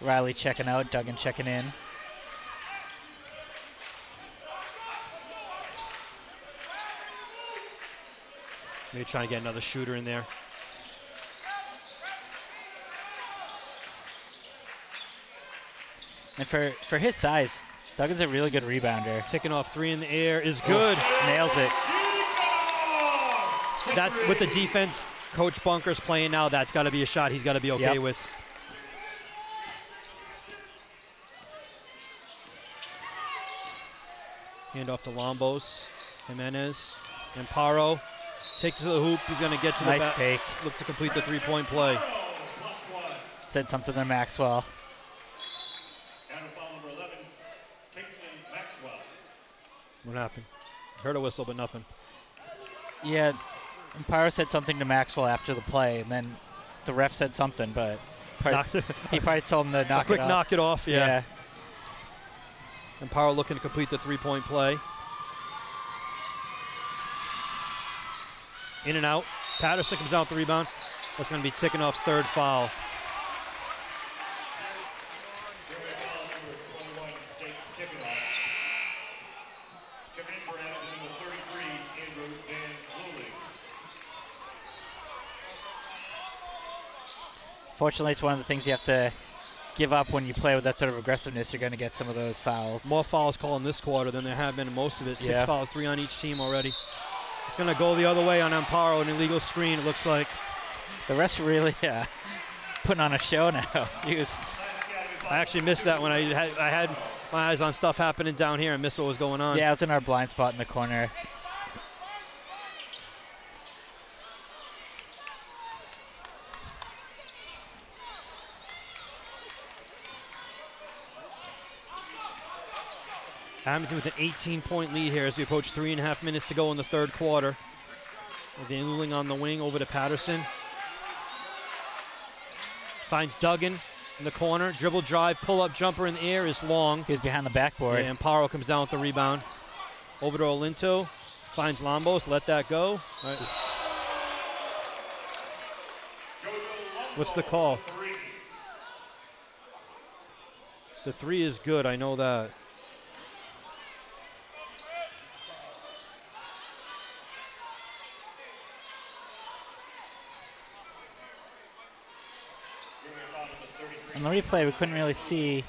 C: Riley checking out, Duggan checking in.
B: Maybe trying to get another shooter in there.
C: And for his size, Duggan's a really good rebounder.
B: Tickenoff three in the air is good.
C: Nails it.
B: That's with the defense Coach Bunker's playing now. That's got to be a shot he's got to be okay with. Hand off to Lombos, Jimenez, and Paro takes it to the hoop. He's going to get to the
C: nice take.
B: Look to complete the three-point play.
C: Said something to Maxwell.
B: What happened? Heard a whistle, but nothing.
C: Yeah, and Paro said something to Maxwell after the play, and then the ref said something, but he probably told him to knock it off.
B: Quick knock it off,
C: yeah.
B: And Paro looking to complete the three-point play. In and out. Patterson comes out with the rebound. That's going to be Tickenoff's third foul.
C: Fortunately, it's one of the things you have to give up when you play with that sort of aggressiveness. You're going to get some of those fouls.
B: More fouls called in this quarter than there have been in most of it. 6 fouls, 3 on each team already. It's going to go the other way on Amparo, an illegal screen, it looks like.
C: The refs really putting on a show now.
B: I actually missed that when I had my eyes on stuff happening down here and missed what was going on.
C: Yeah, it was in our blind spot in the corner.
B: Abington with an 18-point lead here as we approach 3.5 minutes to go in the third quarter. Van Luling on the wing over to Patterson. Finds Duggan in the corner. Dribble drive, pull-up jumper in the air is long.
C: He was behind the backboard.
B: And Paro comes down with the rebound. Over to Olinto. Finds Lambos. Let that go. All right. What's the call? The three is good. I know that.
C: On the replay, we couldn't really see.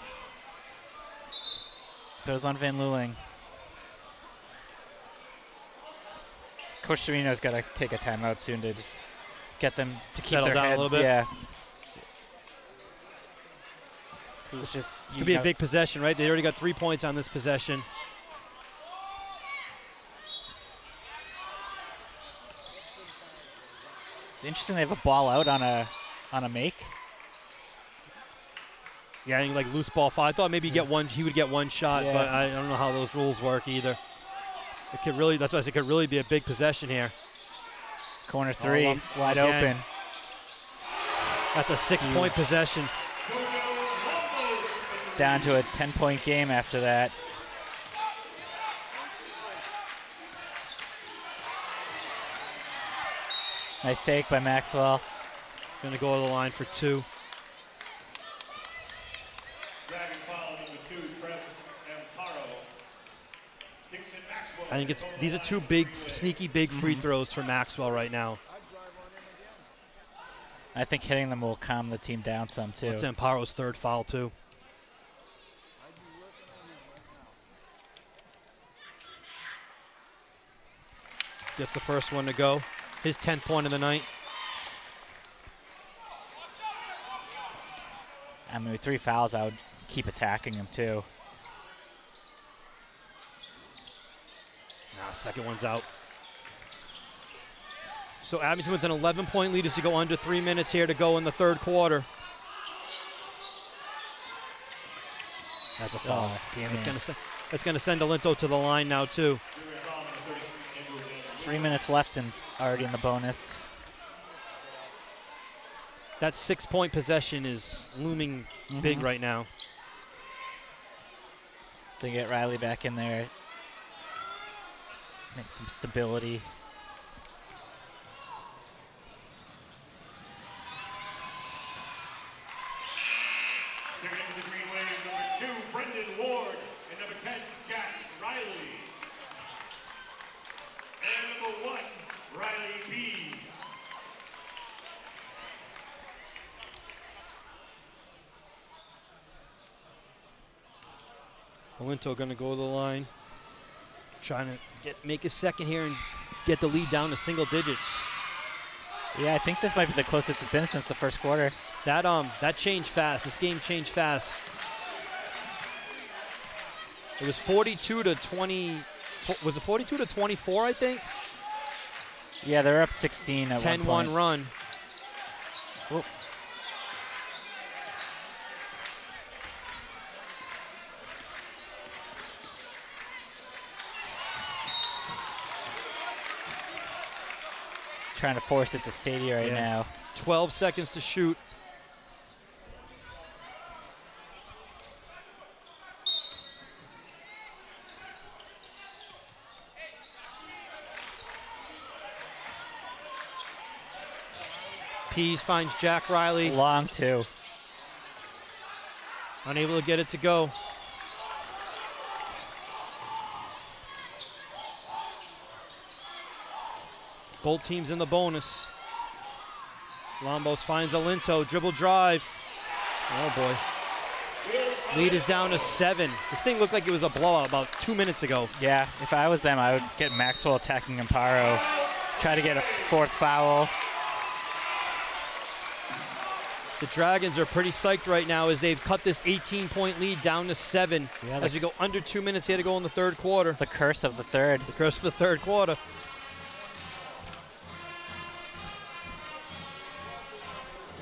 C: But it was on Van Luling. Coach Sereno's got to take a timeout soon to just get them to keep
B: Settle
C: their
B: down
C: heads.
B: a little bit.
C: Yeah. So it's just.
B: It's going to be a big possession, right? They already got 3 points on this possession.
C: It's interesting they have a ball out on a make.
B: Yeah, I think like loose ball foul. I thought maybe he would get one shot,
C: Yeah.
B: but I don't know how those rules work either. It could really, that's why I said it could really be a big possession here.
C: Corner three, wide
B: again.
C: open.
B: That's a 6-point possession.
C: Down to a 10-point game after that. Nice take by Maxwell.
B: He's going to go to the line for 2. I think these are 2 big, sneaky, big free throws for Maxwell right now.
C: I think hitting them will calm the team down some too.
B: It's Amparo's 3rd foul too. Gets the first one to go. His 10th point of the night.
C: I mean, with 3 fouls, I would keep attacking him too.
B: Second one's out. So Abington with an 11-point lead as to go under 3 minutes here to go in the third quarter. That's a foul.
C: Damn
B: it's going to send Olinto to the line now too.
C: 3 minutes left and already in the bonus.
B: That 6-point possession is looming big right now.
C: They get Riley back in there. Make some stability.
A: They're into the green wave, number 2, Brendan Ward, and number 10, Jack Riley. And number 1, Riley Pease.
B: Olinto going to go to the line. Trying to make a second here and get the lead down to single digits.
C: Yeah, I think this might be the closest it's been since the first quarter.
B: That changed fast. This game changed fast. It was 42 to 20. Was it 42 to 24? I think.
C: Yeah, they're up 16 at
B: 10-1
C: one point.
B: run.
C: Whoop. Trying to force it to Sadie right now.
B: 12 seconds to shoot. Pease finds Jack Riley.
C: Long two.
B: Unable to get it to go. Both teams in the bonus. Lambos finds Olinto. Dribble drive. Oh, boy. Lead is down to 7. This thing looked like it was a blowout about 2 minutes ago.
C: Yeah, if I was them, I would get Maxwell attacking Amparo. Try to get a 4th foul.
B: The Dragons are pretty psyched right now as they've cut this 18-point lead down to 7 as we go under 2 minutes here to go in the third quarter.
C: The curse of the third.
B: The curse of the third quarter.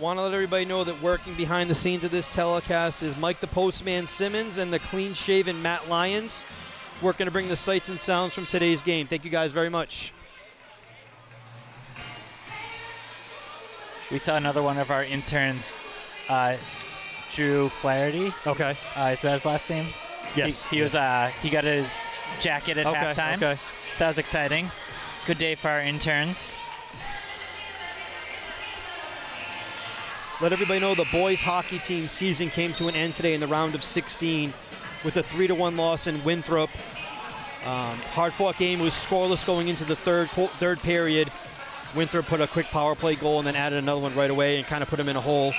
B: Want to let everybody know that working behind the scenes of this telecast is Mike the Postman Simmons and the clean-shaven Matt Lyons. working to bring the sights and sounds from today's game. Thank you guys very much.
C: We saw another one of our interns, Drew Flaherty.
B: Okay.
C: Is that his last name?
B: Yes.
C: He got his jacket at halftime.
B: Okay.
C: So that was exciting. Good day for our interns.
B: Let everybody know the boys hockey team season came to an end today in the round of 16 with a 3-1 loss in Winthrop. Hard-fought game. It was scoreless going into the third period. Winthrop put a quick power play goal and then added another one right away and kind of put them in a hole.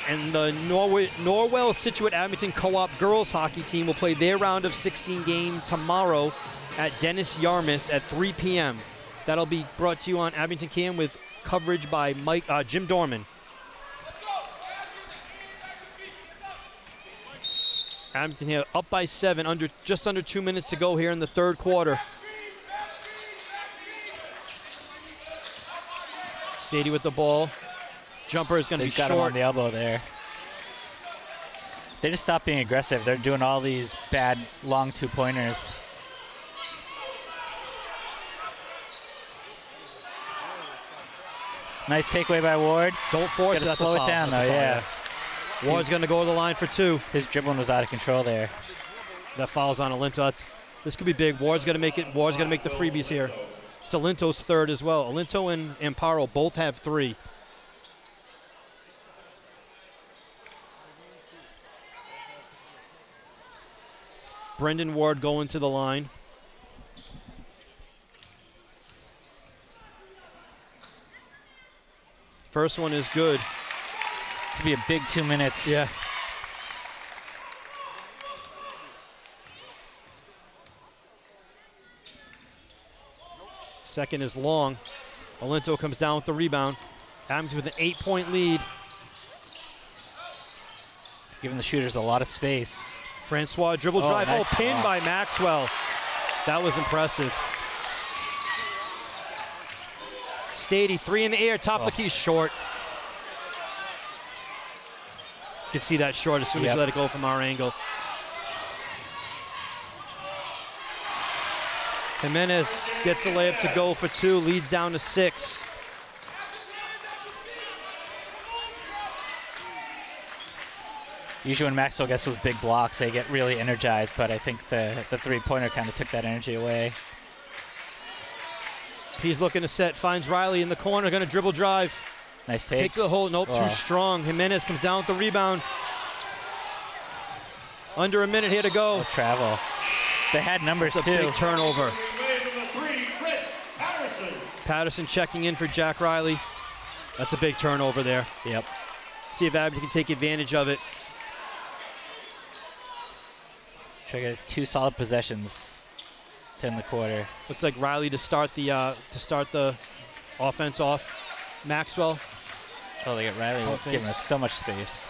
B: And the Norwell Situate Abington Co-op girls hockey team will play their round of 16 game tomorrow at Dennis Yarmouth at 3 p.m. That'll be brought to you on Abington Cam with coverage by Jim Dorman. Abington here up by 7, just under 2 minutes to go here in the third quarter. Stady with the ball. Jumper is going to be short.
C: Got him on the elbow there. They just stopped being aggressive. They're doing all these bad long 2-pointers. Nice takeaway by Ward.
B: Don't force it.
C: Gotta slow it down, though, yeah.
B: Ward's going to go to the line for 2.
C: His dribbling was out of control there.
B: That foul's on Alinto. This could be big. Ward's going to make it. Ward's going to make the freebies here. It's Alinto's third as well. Alinto and Amparo both have 3. Brendan Ward going to the line. First one is good.
C: This will be a big 2 minutes.
B: Yeah. Second is long. Alinto comes down with the rebound. Abington with an 8-point lead.
C: Giving the shooters a lot of space.
B: Francois dribble drive.
C: Nice
B: Pinned by Maxwell. That was impressive. Stady, 3 in the air, top of the key, short. You can see that short as soon as you let it go from our angle. Jimenez gets the layup to go for 2, leads down to 6.
C: Usually when Maxwell gets those big blocks, they get really energized, but I think the 3-pointer kind of took that energy away.
B: He's looking to set, finds Riley in the corner, going to dribble drive.
C: Nice take.
B: Takes the hole, nope, too strong. Jimenez comes down with the rebound. Under a minute here to go.
C: Oh, travel. They had numbers
B: it's
C: too.
B: A big turnover. Patterson checking in for Jack Riley. That's a big turnover there.
C: Yep.
B: See if Abington can take advantage of it.
C: Try to get 2 solid possessions to end the quarter.
B: Looks like Riley to start the offense off. Maxwell.
C: Oh, they get Riley giving us so much space.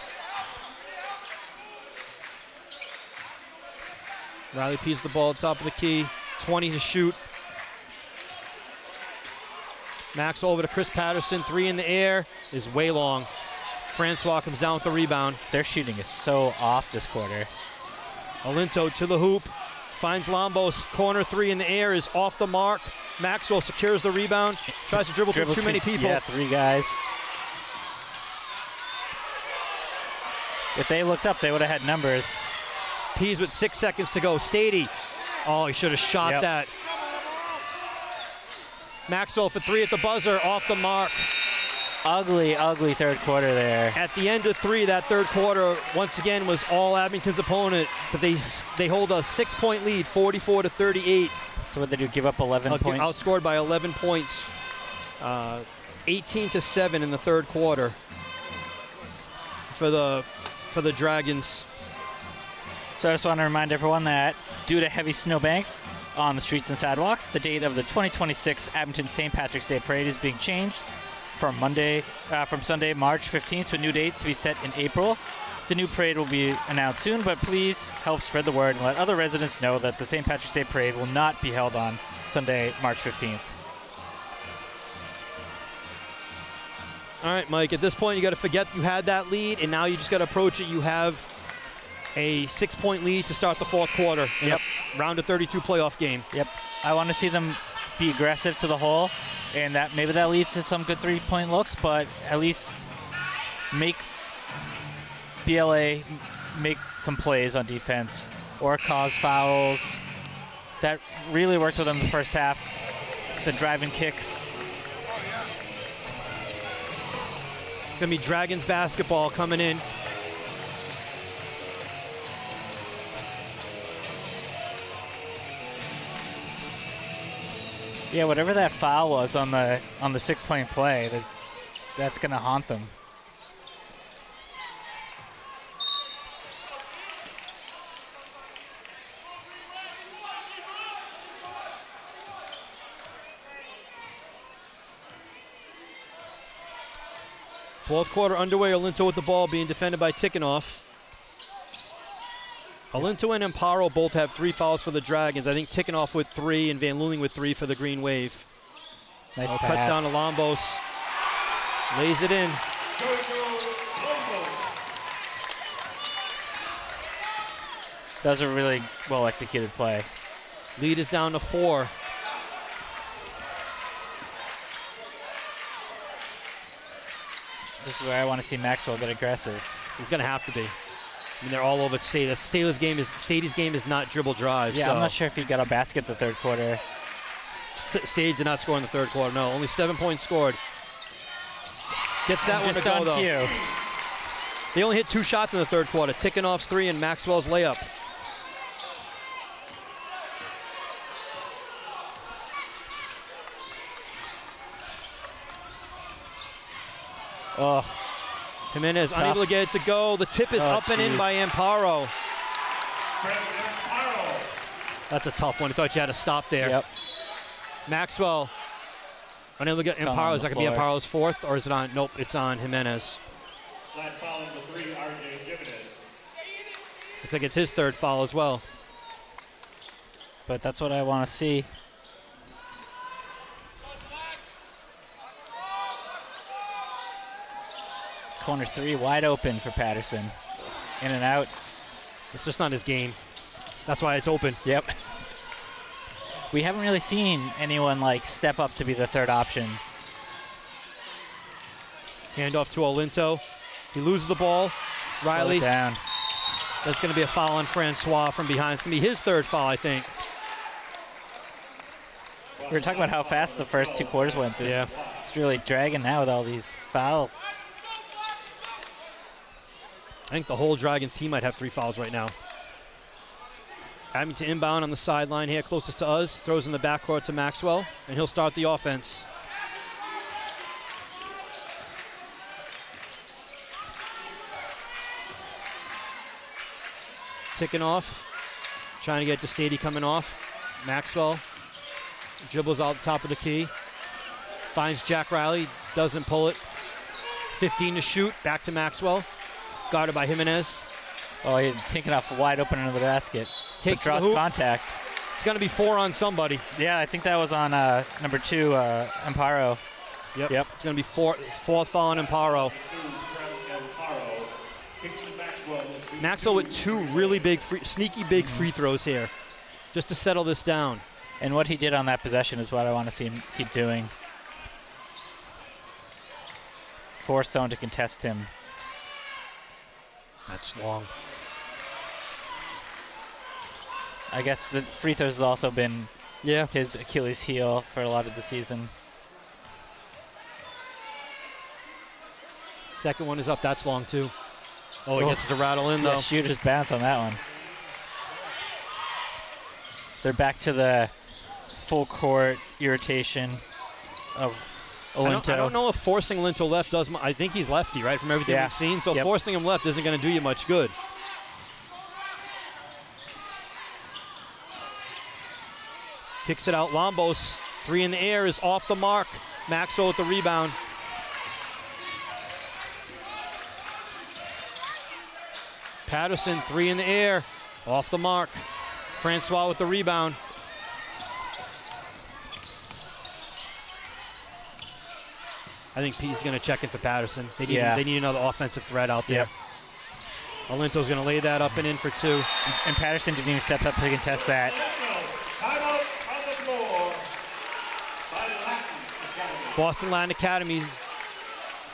B: Riley pees the ball at top of the key. 20 to shoot. Maxwell over to Chris Patterson. 3 in the air is way long. Francois comes down with the rebound.
C: Their shooting is so off this quarter.
B: Alinto to the hoop. Finds Lombos. Corner 3 in the air is off the mark. Maxwell secures the rebound. Tries to dribble through too many people.
C: Yeah, 3 guys. If they looked up, they would have had numbers.
B: Pease with 6 seconds to go. Stady. Oh, he should have shot that. Maxwell for 3 at the buzzer, off the mark.
C: Ugly, ugly third quarter there.
B: At the end of 3, that third quarter, once again, was all Abington's opponent. But they hold a 6-point lead, 44-38.
C: So what they do, give up 11 points?
B: Outscored by 11 points. 18-7 in the third quarter for the Dragons.
C: So I just want to remind everyone that due to heavy snowbanks on the streets and sidewalks, the date of the 2026 Abington St. Patrick's Day Parade is being changed from Sunday, March 15th to a new date to be set in April. The new parade will be announced soon, but please help spread the word and let other residents know that the St. Patrick's Day Parade will not be held on Sunday, March 15th.
B: All right, Mike, at this point, you got to forget you had that lead, and now you just got to approach it. You have a 6-point lead to start the fourth quarter in a round of 32 playoff game.
C: Yep. I want to see them be aggressive to the hole, and that maybe that leads to some good 3-point looks, but at least make BLA make some plays on defense or cause fouls. That really worked with them in the first half. The driving kicks.
B: It's going to be Dragons basketball coming in.
C: Yeah, whatever that foul was on the 6-point play, that's going to haunt them.
B: Fourth quarter underway. Olinto with the ball being defended by Tikhonov. Olinto and Amparo both have 3 fouls for the Dragons. I think Tikhonov with 3 and Van Luling with 3 for the Green Wave.
C: Nice pass.
B: Cuts down to Lombos. Lays it in.
C: That was a really well executed play.
B: Lead is down to 4.
C: This is where I want to see Maxwell get aggressive.
B: He's going to have to be. I mean, they're all over Stady. Stady's game is not dribble drive.
C: Yeah,
B: so.
C: I'm not sure if he got a basket the third quarter.
B: Stady did not score in the third quarter. No, only 7 points scored. Gets that one to go, though.
C: Cue.
B: They only hit 2 shots in the third quarter. Tikhonov's 3 and Maxwell's layup.
C: Oh,
B: Jimenez
C: tough.
B: unable to get it to go. The tip is up and in by Amparo. That's a tough one. I thought you had to stop there.
C: Yep.
B: Maxwell unable to get Amparo. Is that going to be Amparo's 4th, or is it on? Nope, it's on Jimenez.
A: Flat foul number 3, RJ Jimenez.
B: Looks like it's his 3rd foul as well.
C: But that's what I want to see. Corner 3 wide open for Patterson. In and out.
B: It's just not his game. That's why it's open.
C: Yep. We haven't really seen anyone like step up to be the 3rd option.
B: Handoff to Olinto. He loses the ball. Riley.
C: Slow it down.
B: That's going to be a foul on Francois from behind. It's going to be his 3rd foul, I think.
C: We were talking about how fast the first 2 quarters went. It's really dragging now with all these fouls.
B: I think the whole Dragons team might have 3 fouls right now. Abington inbound on the sideline here, closest to us. Throws in the backcourt to Maxwell, and he'll start the offense. Ticking off. Trying to get to Stady coming off. Maxwell dribbles out the top of the key. Finds Jack Riley. Doesn't pull it. 15 to shoot. Back to Maxwell. Guarded by Jimenez.
C: Oh, he's taking off wide open into the basket.
B: Takes
C: but draws
B: the hoop.
C: contact.
B: It's going to be 4 on somebody.
C: Yeah, I think that was on number 2, Amparo.
B: Yep.
C: Yep.
B: It's going to be 4th foul on Amparo. Maxwell with 2 really big, sneaky big free throws here, just to settle this down.
C: And what he did on that possession is what I want to see him keep doing. Force someone to contest him.
B: That's long.
C: I guess the free throws has also been
B: Yeah.
C: his Achilles heel for a lot of the season.
B: Second one is up. That's long, too. Oh, he gets it to rattle in,
C: Yeah,
B: though.
C: shooter's bounce on that one. They're back to the full court irritation of Olinto.
B: I don't know if forcing Olinto left does I think he's lefty, right, from everything we've seen. So forcing him left isn't going to do you much good. Kicks it out. Lombos, 3 in the air, is off the mark. Maxwell with the rebound. Patterson, 3 in the air, off the mark. Francois with the rebound. I think P's going to check in for Patterson. They need another offensive threat out there. Alinto's going to lay that up and in for 2.
C: And Patterson didn't even step up to contest that.
A: Timeout on the floor by Latin Academy.
B: Boston Latin Academy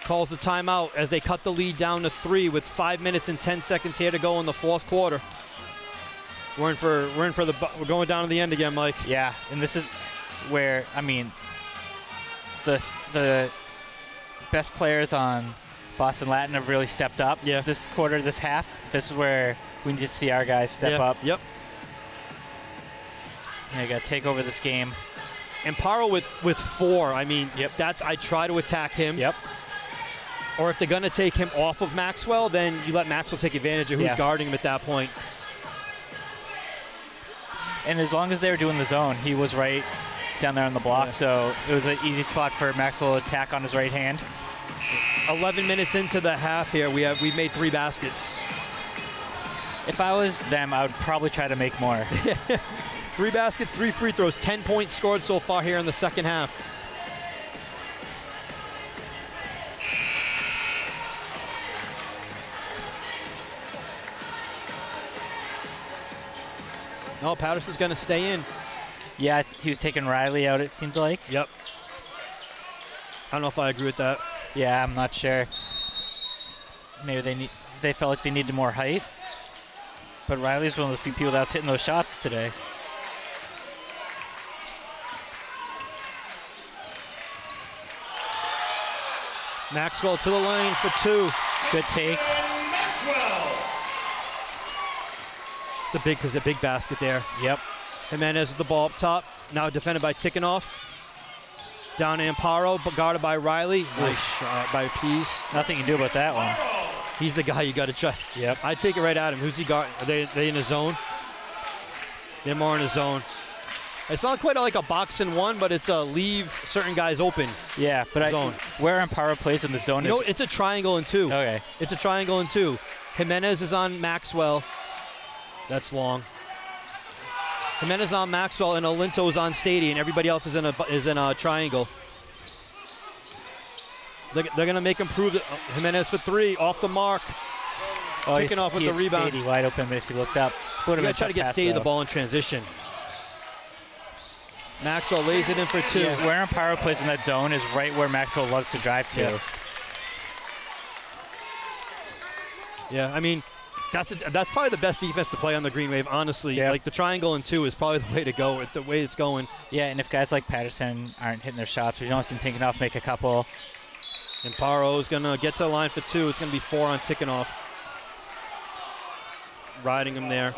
B: calls the timeout as they cut the lead down to 3 with 5 minutes and 10 seconds here to go in the fourth quarter. We're going down to the end again, Mike.
C: Yeah, and this is where, I mean, the best players on Boston Latin have really stepped up this quarter, this half. This is where we need to see our guys step up.
B: Yep.
C: They got to take over this game.
B: And Paro with 4. I mean, I try to attack him.
C: Yep.
B: Or if they're going to take him off of Maxwell, then you let Maxwell take advantage of who's guarding him at that point.
C: And as long as they were doing the zone, he was right down there on the block, so it was an easy spot for Maxwell to attack on his right hand.
B: 11 minutes into the half here, we've made 3 baskets.
C: If I was them, I would probably try to make more.
B: 3 baskets, 3 free throws, 10 points scored so far here in the second half. No, Patterson's going to stay in.
C: Yeah, he was taking Riley out, it seemed like.
B: Yep. I don't know if I agree with that.
C: Yeah, I'm not sure. Maybe they felt like they needed more height. But Riley's one of the few people that's hitting those shots today.
B: Maxwell to the lane for 2.
C: Good take.
B: It's a big basket there.
C: Yep.
B: Jimenez with the ball up top. Now defended by Tikhonov. Down to Amparo, but guarded by Riley. Nice shot by Pease.
C: Nothing you can do about that one.
B: He's the guy you got to try.
C: Yep.
B: I'd take it right at him. who's he guarding? Are they in a zone? They're more in a zone. It's not quite like a box and one, but it's a leave certain guys open.
C: Yeah, but
B: zone.
C: Where Amparo plays in the zone is...
B: it's a triangle and 2.
C: Okay.
B: It's a triangle and 2. Jimenez is on Maxwell. That's long. Jimenez on Maxwell and Alinto's on Sadie, and everybody else is in a triangle. They're going to make him prove that. Jimenez for 3, off the mark. Taking off with the rebound.
C: Sadie wide open, but if he looked up, would have been
B: try to get Sadie the ball in transition. Maxwell lays it in for 2.
C: Yeah, where Amparo plays in that zone is right where Maxwell loves to drive to.
B: Yeah, I mean, that's probably the best defense to play on the Green Wave, honestly.
C: Yep.
B: Like the triangle and 2 is probably the way to go with the way it's going.
C: Yeah, and if guys like Patterson aren't hitting their shots, we've only seen Tikhonov make a couple.
B: And Paro is going to get to the line for 2. It's going to be 4 on Tikhonov. Riding him there.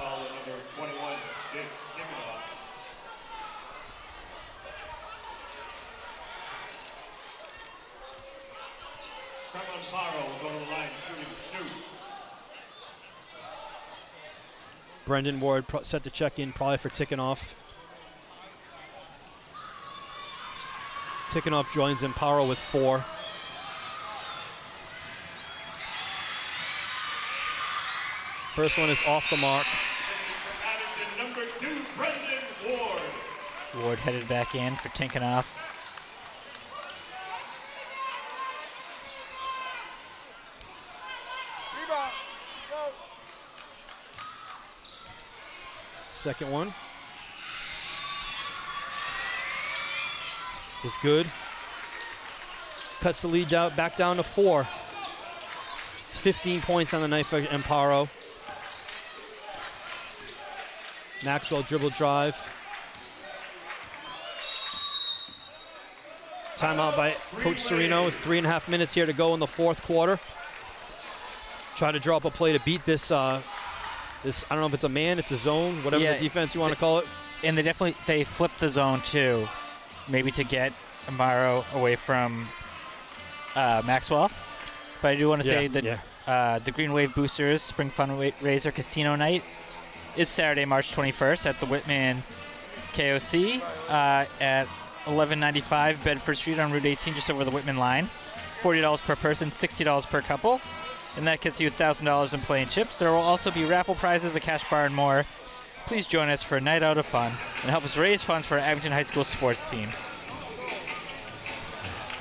A: Paro will go to the line shooting 2.
B: Brendan Ward set to check in probably for Tikhonov. Tikhonov joins in Paro with 4. First one is off the mark.
A: Abington number 2, Brendan Ward.
C: Ward headed back in for Tikhonov.
D: Rebound. Go.
B: Second one is good. Cuts the lead back down to 4. It's 15 points on the night for Amparo. Maxwell dribble drive. Timeout by Coach Serino. It's 3.5 minutes here to go in the fourth quarter. Try to draw up a play to beat this. I don't know if it's a man, it's a zone, whatever the defense you want to call it.
C: And they flipped the zone too, maybe to get Amparo away from Maxwell. But I do want to say that the Green Wave Boosters Spring Fundraiser Casino Night is Saturday, March 21st at the Whitman KOC at 1195 Bedford Street on Route 18, just over the Whitman line. $40 per person, $60 per couple. And that gets you $1,000 in play and chips. There will also be raffle prizes, a cash bar, and more. Please join us for a night out of fun and help us raise funds for our Abington High School sports team.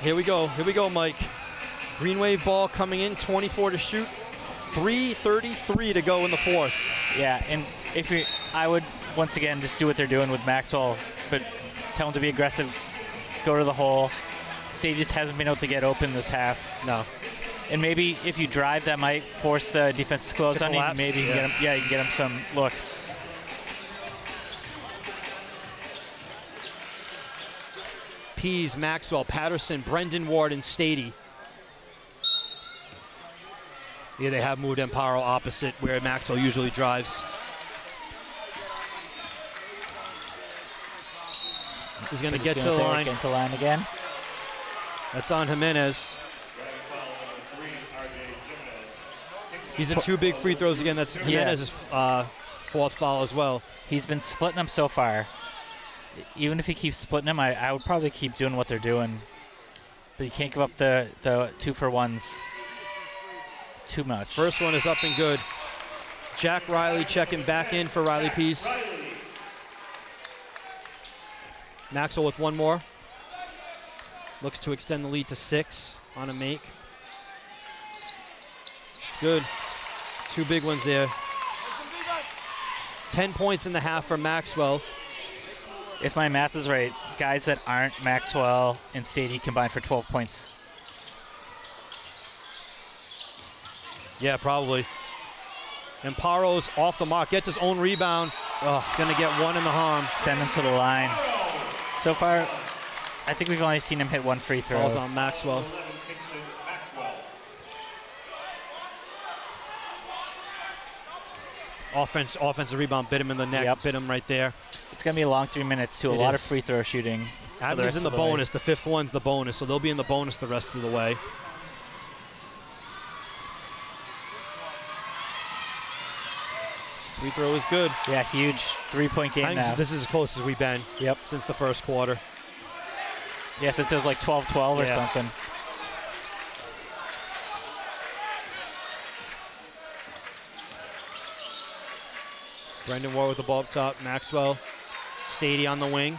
B: Here we go, Mike. Green Wave ball coming in, 24 to shoot. 3:33 to go in the fourth.
C: Yeah, and I would once again just do what they're doing with Maxwell, but tell him to be aggressive, go to the hole. Stady just hasn't been able to get open this half.
B: No.
C: And maybe if you drive, that might force the defense to close on him. Maybe you can get him some looks.
B: Pease, Maxwell, Patterson, Brendan Ward, and Stady. Yeah, they have moved Amparo opposite where Maxwell usually drives. He's going to get to the line.
C: Get to the line again.
B: That's on Jimenez. He's in 2 big free throws again. That's Jimenez's fourth foul as well.
C: He's been splitting them so far. Even if he keeps splitting them, I would probably keep doing what they're doing. But you can't give up the 2-for-1s too much.
B: First one is up and good. Jack Riley checking back in for Riley Pease. Maxwell with one more. Looks to extend the lead to 6 on a make. It's good. 2 big ones there. 10 points in the half for Maxwell.
C: If my math is right, guys that aren't Maxwell and Stady combined for 12 points.
B: Yeah, probably. Amparo's off the mark, gets his own rebound. Oh, he's going to get 1 in the harm.
C: Send him to the line. So far, I think we've only seen him hit 1 free throw.
B: Ball's on Maxwell. Offensive rebound, bit him in the neck, bit him right there.
C: It's going to be a long 3 minutes, too. A lot of free throw shooting.
B: Adam's in the bonus. The 5th one's the bonus, so they'll be in the bonus the rest of the way. Free throw is good.
C: Yeah, huge 3-point game now.
B: This is as close as we've been since the first quarter.
C: Yeah, since it was like 12-12 or something.
B: Brendan Ward with the ball up top. Maxwell. Stady on the wing.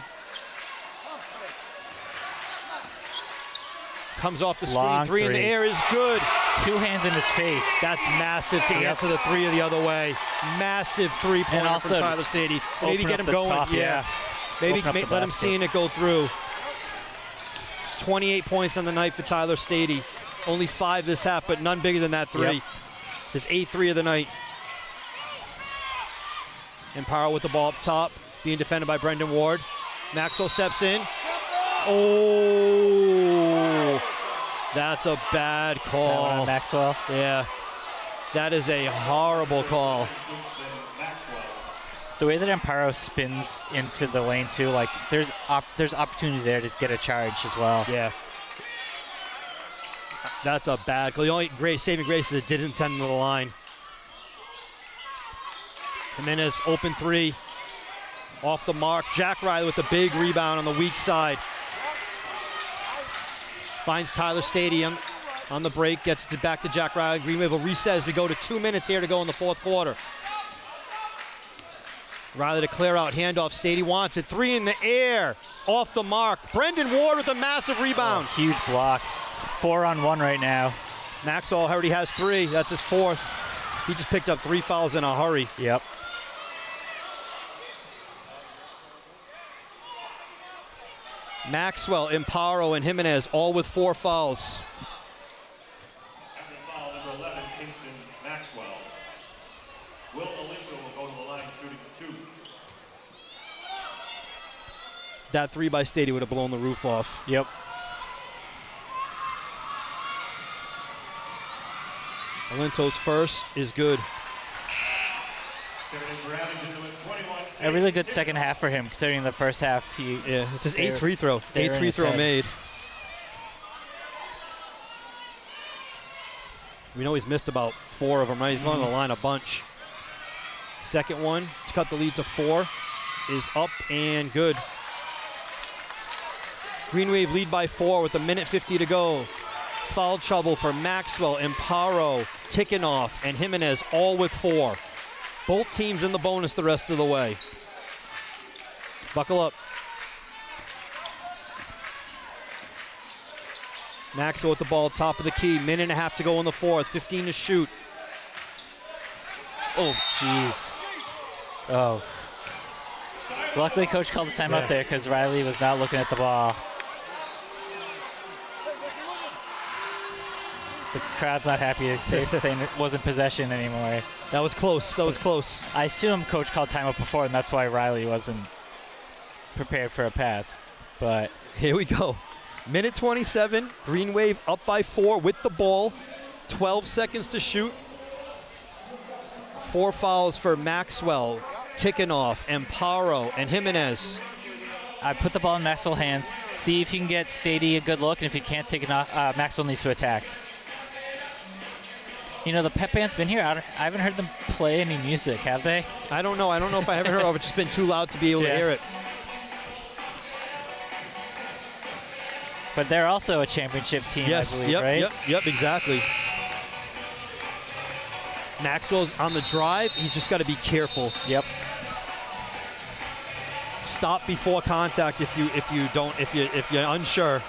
B: Comes off the screen.
C: Long
B: 3 in the air is good.
C: 2 hands in his face.
B: That's massive to answer the 3 the other way. Massive 3-pointer from Tyler Stady. Maybe get him going.
C: Top,
B: Maybe let him see it go through. 28 points on the night for Tyler Stady. Only 5 this half, but none bigger than that 3. His 8th 3 of the night. Amparo with the ball up top, being defended by Brendan Ward. Maxwell steps in. Oh, that's a bad call.
C: Is that one on Maxwell?
B: Yeah, that is a horrible call.
C: The way that Amparo spins into the lane too, like there's opportunity there to get a charge as well.
B: Yeah, that's a bad call. The only saving grace is it didn't send him to the line. Jimenez open 3, off the mark. Jack Riley with the big rebound on the weak side. Finds Tyler Stadium on the break, gets back to Jack Riley. Green Wave will reset as we go to 2 minutes here to go in the fourth quarter. Riley to clear out, handoff. Stady wants it. 3 in the air, off the mark. Brendan Ward with a massive rebound.
C: Oh, huge block. 4-on-1 right now.
B: Maxwell already has 3. That's his 4th. He just picked up 3 fouls in a hurry.
C: Yep.
B: Maxwell, Amparo, and Jimenez all with 4 fouls.
A: After foul number 11, Kingston Maxwell. Will Olinto will go to the line shooting 2.
B: That 3 by Stady would have blown the roof off.
C: Yep.
B: Olinto's first is good.
C: A really good second half for him, considering the first half.
B: It's his 8th free throw. 8th free throw made. We know he's missed about 4 of them, right? He's going to the line a bunch. Second one to cut the lead to 4 is up and good. Green Wave lead by 4 with 1:50 to go. Foul trouble for Maxwell, Amparo, Tikhonov, and Jimenez, all with 4. Both teams in the bonus the rest of the way. Buckle up. Maxwell with the ball, top of the key. 1.5 minutes to go in the fourth. 15 to shoot.
C: Oh, jeez. Oh. Luckily, coach called his timeout there because Riley was not looking at the ball. The crowd's not happy. They're saying it wasn't possession anymore.
B: That was close. That was close.
C: I assume coach called timeout before, and that's why Riley wasn't prepared for a pass. But
B: here we go. Minute 27. Green Wave up by 4 with the ball. 12 seconds to shoot. 4 fouls for Maxwell, Tikhonov, Amparo, and Jimenez.
C: I put the ball in Maxwell's hands. See if you can get Stady a good look, and if you can't, Maxwell needs to attack. You know, the pep band's been here. I haven't heard them play any music, have they?
B: I don't know. I don't know if I haven't heard of it. It's just been too loud to be able to hear it.
C: But they're also a championship team,
B: yes,
C: I believe, right?
B: Yep, exactly. Maxwell's on the drive. He's just got to be careful.
C: Yep.
B: Stop before contact if you're unsure.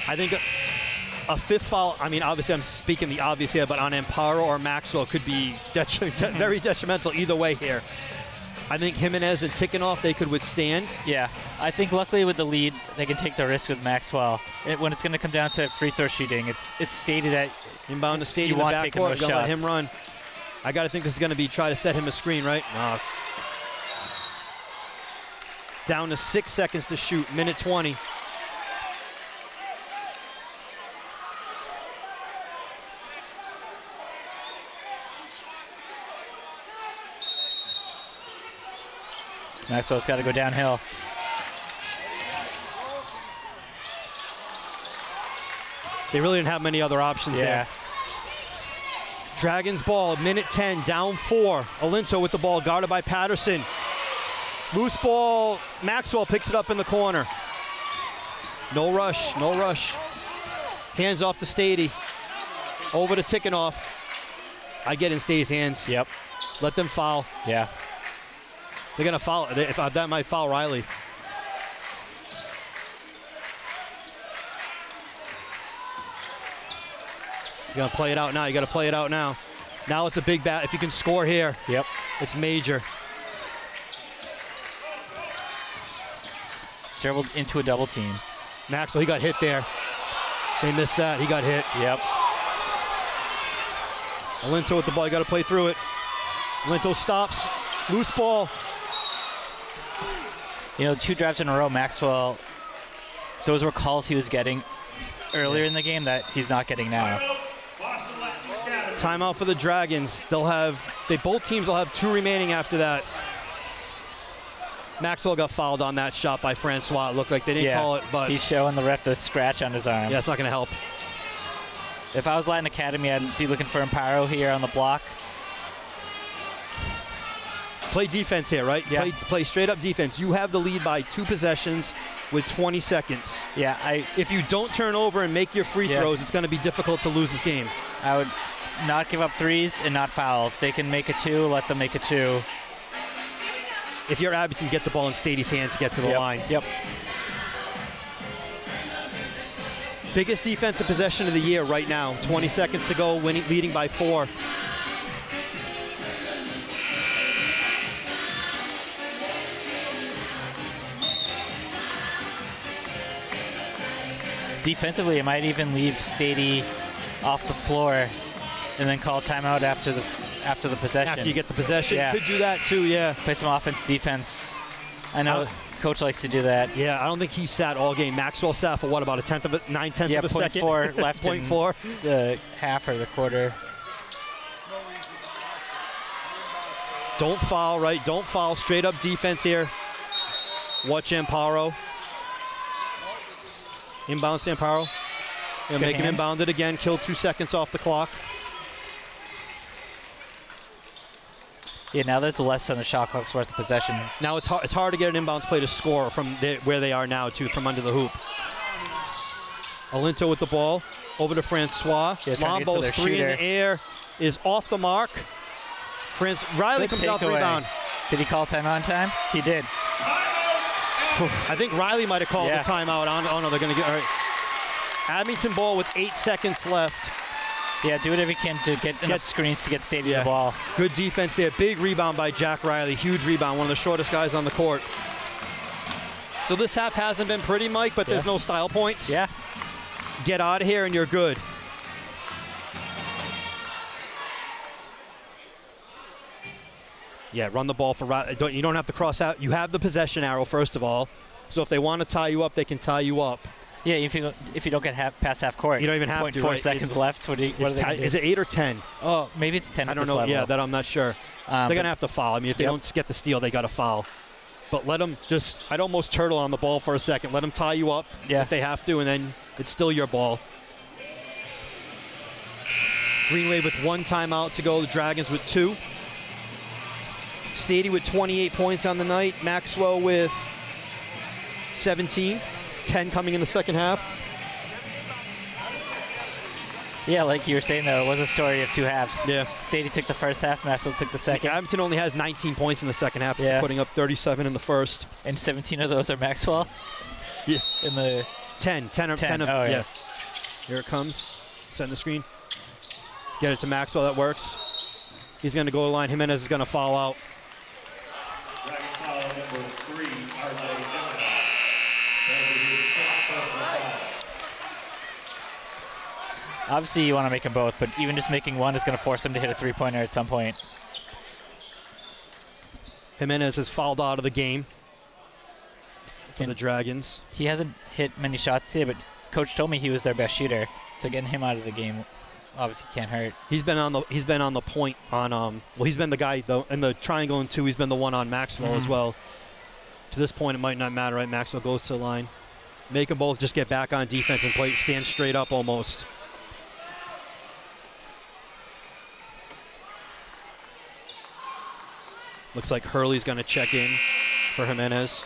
B: I think a 5th foul, I mean, obviously I'm speaking the obvious here, but on Amparo or Maxwell could be very detrimental either way here. I think Jimenez and Tikhonov, they could withstand.
C: Yeah, I think luckily with the lead, they can take the risk with Maxwell. When it's going to come down to free throw shooting, it's stated that
B: inbound to Stady in the backcourt, going to let him run. I got to think this is going to be try to set him a screen, right? No. Down to 6 seconds to shoot, minute 20.
C: Maxwell's got to go downhill.
B: They really didn't have many other options there. Dragons ball, minute 10, down 4. Alinto with the ball, guarded by Patterson. Loose ball, Maxwell picks it up in the corner. No rush, no rush. Hands off to Stady. Over to Tikhonov. I get in Stady's hands.
C: Yep.
B: Let them foul.
C: Yeah.
B: They're going to foul. That might foul Riley. You got to play it out now. You got to play it out now. Now it's a big bat. If you can score here,
C: yep,
B: it's major.
C: Dribbled into a double team.
B: Maxwell, he got hit there. They missed that. He got hit.
C: Yep.
B: Alinto with the ball. You got to play through it. Alinto stops. Loose ball.
C: You know, 2 drives in a row, Maxwell, those were calls he was getting earlier in the game that he's not getting now.
B: Timeout for the Dragons. Both teams will have 2 remaining after that. Maxwell got fouled on that shot by Francois. It looked like they didn't call it, but
C: he's showing the ref the scratch on his arm.
B: Yeah, it's not going to help.
C: If I was Latin Academy, I'd be looking for Amparo here on the block.
B: Play defense here, right?
C: Yeah.
B: Play straight up defense. You have the lead by 2 possessions with 20 seconds.
C: Yeah,
B: if you don't turn over and make your free throws, it's going to be difficult to lose this game.
C: I would not give up threes and not foul. If they can make a 2, let them make a 2.
B: If you're Abington, get the ball in Stady's hands to get to the line.
C: Yep.
B: Biggest defensive possession of the year right now. 20 seconds to go, leading by 4.
C: Defensively, it might even leave Stady off the floor and then call timeout after the possession.
B: After you get the possession,
C: yeah.
B: Could do that too, yeah.
C: Play some offense, defense. I know coach likes to do that.
B: Yeah, I don't think he sat all game. Maxwell sat for what, about a 9/10 of a second?
C: 0.4 left in
B: 0.4.
C: the half or the quarter.
B: Don't foul, right? Don't foul. Straight up defense here. Watch Amparo. Inbounds to Amparo. They'll make him inbounded again. Kill 2 seconds off the clock.
C: Yeah, now that's less than a shot clock's worth of possession.
B: Now it's hard to get an inbounds play to score from where they are now, too, from under the hoop. Alinto with the ball. Over to Francois. Lombo's 3 in the air is off the mark. Riley comes out the rebound.
C: Did he call timeout on time? He did.
B: I think Riley might have called the timeout. Oh, no, they're going to get... All right. Abington ball with 8 seconds left.
C: Yeah, do whatever you can to get enough screens to get Stady the ball.
B: Good defense there. Big rebound by Jack Riley. Huge rebound. One of the shortest guys on the court. So this half hasn't been pretty, Mike, but there's no style points.
C: Yeah.
B: Get out of here and you're good. Yeah, run the ball for Riley. You don't have to cross out. You have the possession arrow, first of all. So if they want to tie you up, they can tie you up.
C: Yeah, if you don't get past half court,
B: you don't even have to.
C: 0.4 seconds left. What are they going to do?
B: Is it 8 or 10?
C: Oh, maybe it's 10.
B: I don't know.
C: Level.
B: Yeah, that I'm not sure. They're going to have to foul. I mean, if they don't get the steal, they got to foul. But let them just, I'd almost turtle on the ball for a second. Let them tie you up if they have to, and then it's still your ball. Greenway with 1 timeout to go. The Dragons with 2. Stady with 28 points on the night. Maxwell with 17. 10 coming in the second half.
C: Yeah, like you were saying, though, it was a story of 2 halves.
B: Yeah.
C: Stady took the first half, Maxwell took the second.
B: Abington only has 19 points in the second half, putting up 37 in the first.
C: And 17 of those are Maxwell?
B: Yeah.
C: In the
B: 10 of
C: oh, yeah.
B: Here it comes. Send the screen. Get it to Maxwell. That works. He's going to go to the line. Jimenez is going to foul out.
C: Obviously, you want to make them both, but even just making one is going to force them to hit a 3-pointer at some point.
B: Jimenez has fouled out of the game for the Dragons.
C: He hasn't hit many shots today, but Coach told me he was their best shooter, so getting him out of the game obviously can't hurt.
B: He's been on the point on he's been the guy though in the triangle and 2. He's been the one on Maxwell as well. To this point, it might not matter, right? Maxwell goes to the line. Make them both just get back on defense and stand straight up almost. Looks like Hurley's going to check in for Jimenez.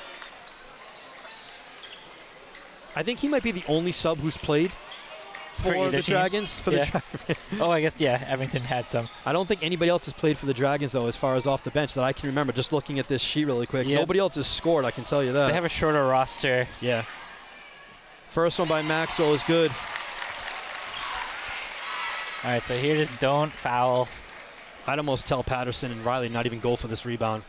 B: I think he might be the only sub who's played for the Dragons.
C: Oh, I guess, Abington had some.
B: I don't think anybody else has played for the Dragons, though, as far as off the bench that I can remember, just looking at this sheet really quick. Nobody else has scored, I can tell you that.
C: They have a shorter roster.
B: Yeah. First one by Maxwell is good.
C: All right, so here just don't foul.
B: I'd almost tell Patterson and Riley not even go for this rebound.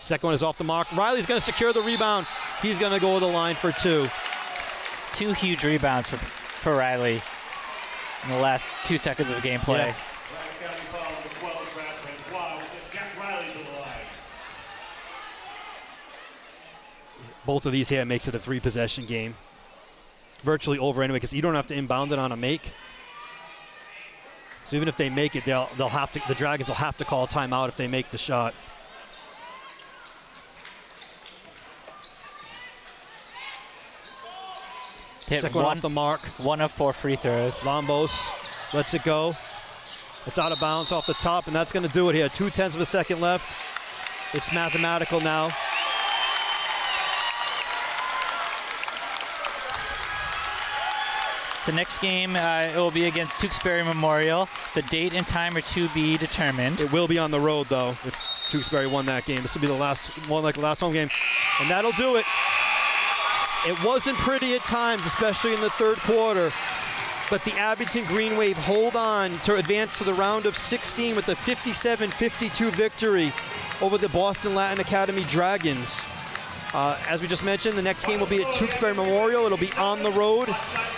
B: Second one is off the mark. Riley's going to secure the rebound. He's going to go to the line for 2.
C: 2 huge rebounds for Riley in the last 2 seconds of gameplay.
B: Both of these here makes it a 3-possession game. Virtually over anyway because you don't have to inbound it on a make. So even if they make it, they'll have to. The Dragons will have to call a timeout if they make the shot. Second one off the mark.
C: 1 of 4 free throws.
B: Lombos lets it go. It's out of bounds off the top, and that's going to do it here. 0.2 of a second left. It's mathematical now.
C: So next game, it will be against Tewksbury Memorial. The date and time are to be determined.
B: It will be on the road, though, if Tewksbury won that game. This will be the last home game. And that'll do it. It wasn't pretty at times, especially in the third quarter. But the Abington Green Wave hold on to advance to the round of 16 with the 57-52 victory over the Boston Latin Academy Dragons. As we just mentioned, the next game will be at Tewksbury Memorial. It'll be on the road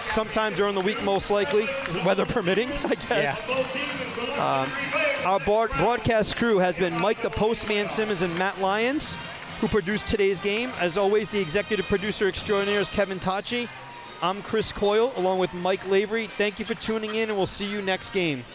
B: sometime during the week, most likely, weather permitting, I guess. Yeah. Our broadcast crew has been Mike the Postman Simmons and Matt Lyons, who produced today's game. As always, the executive producer extraordinaire is Kevin Tachi. I'm Chris Coyle, along with Mike Lavery. Thank you for tuning in, and we'll see you next game.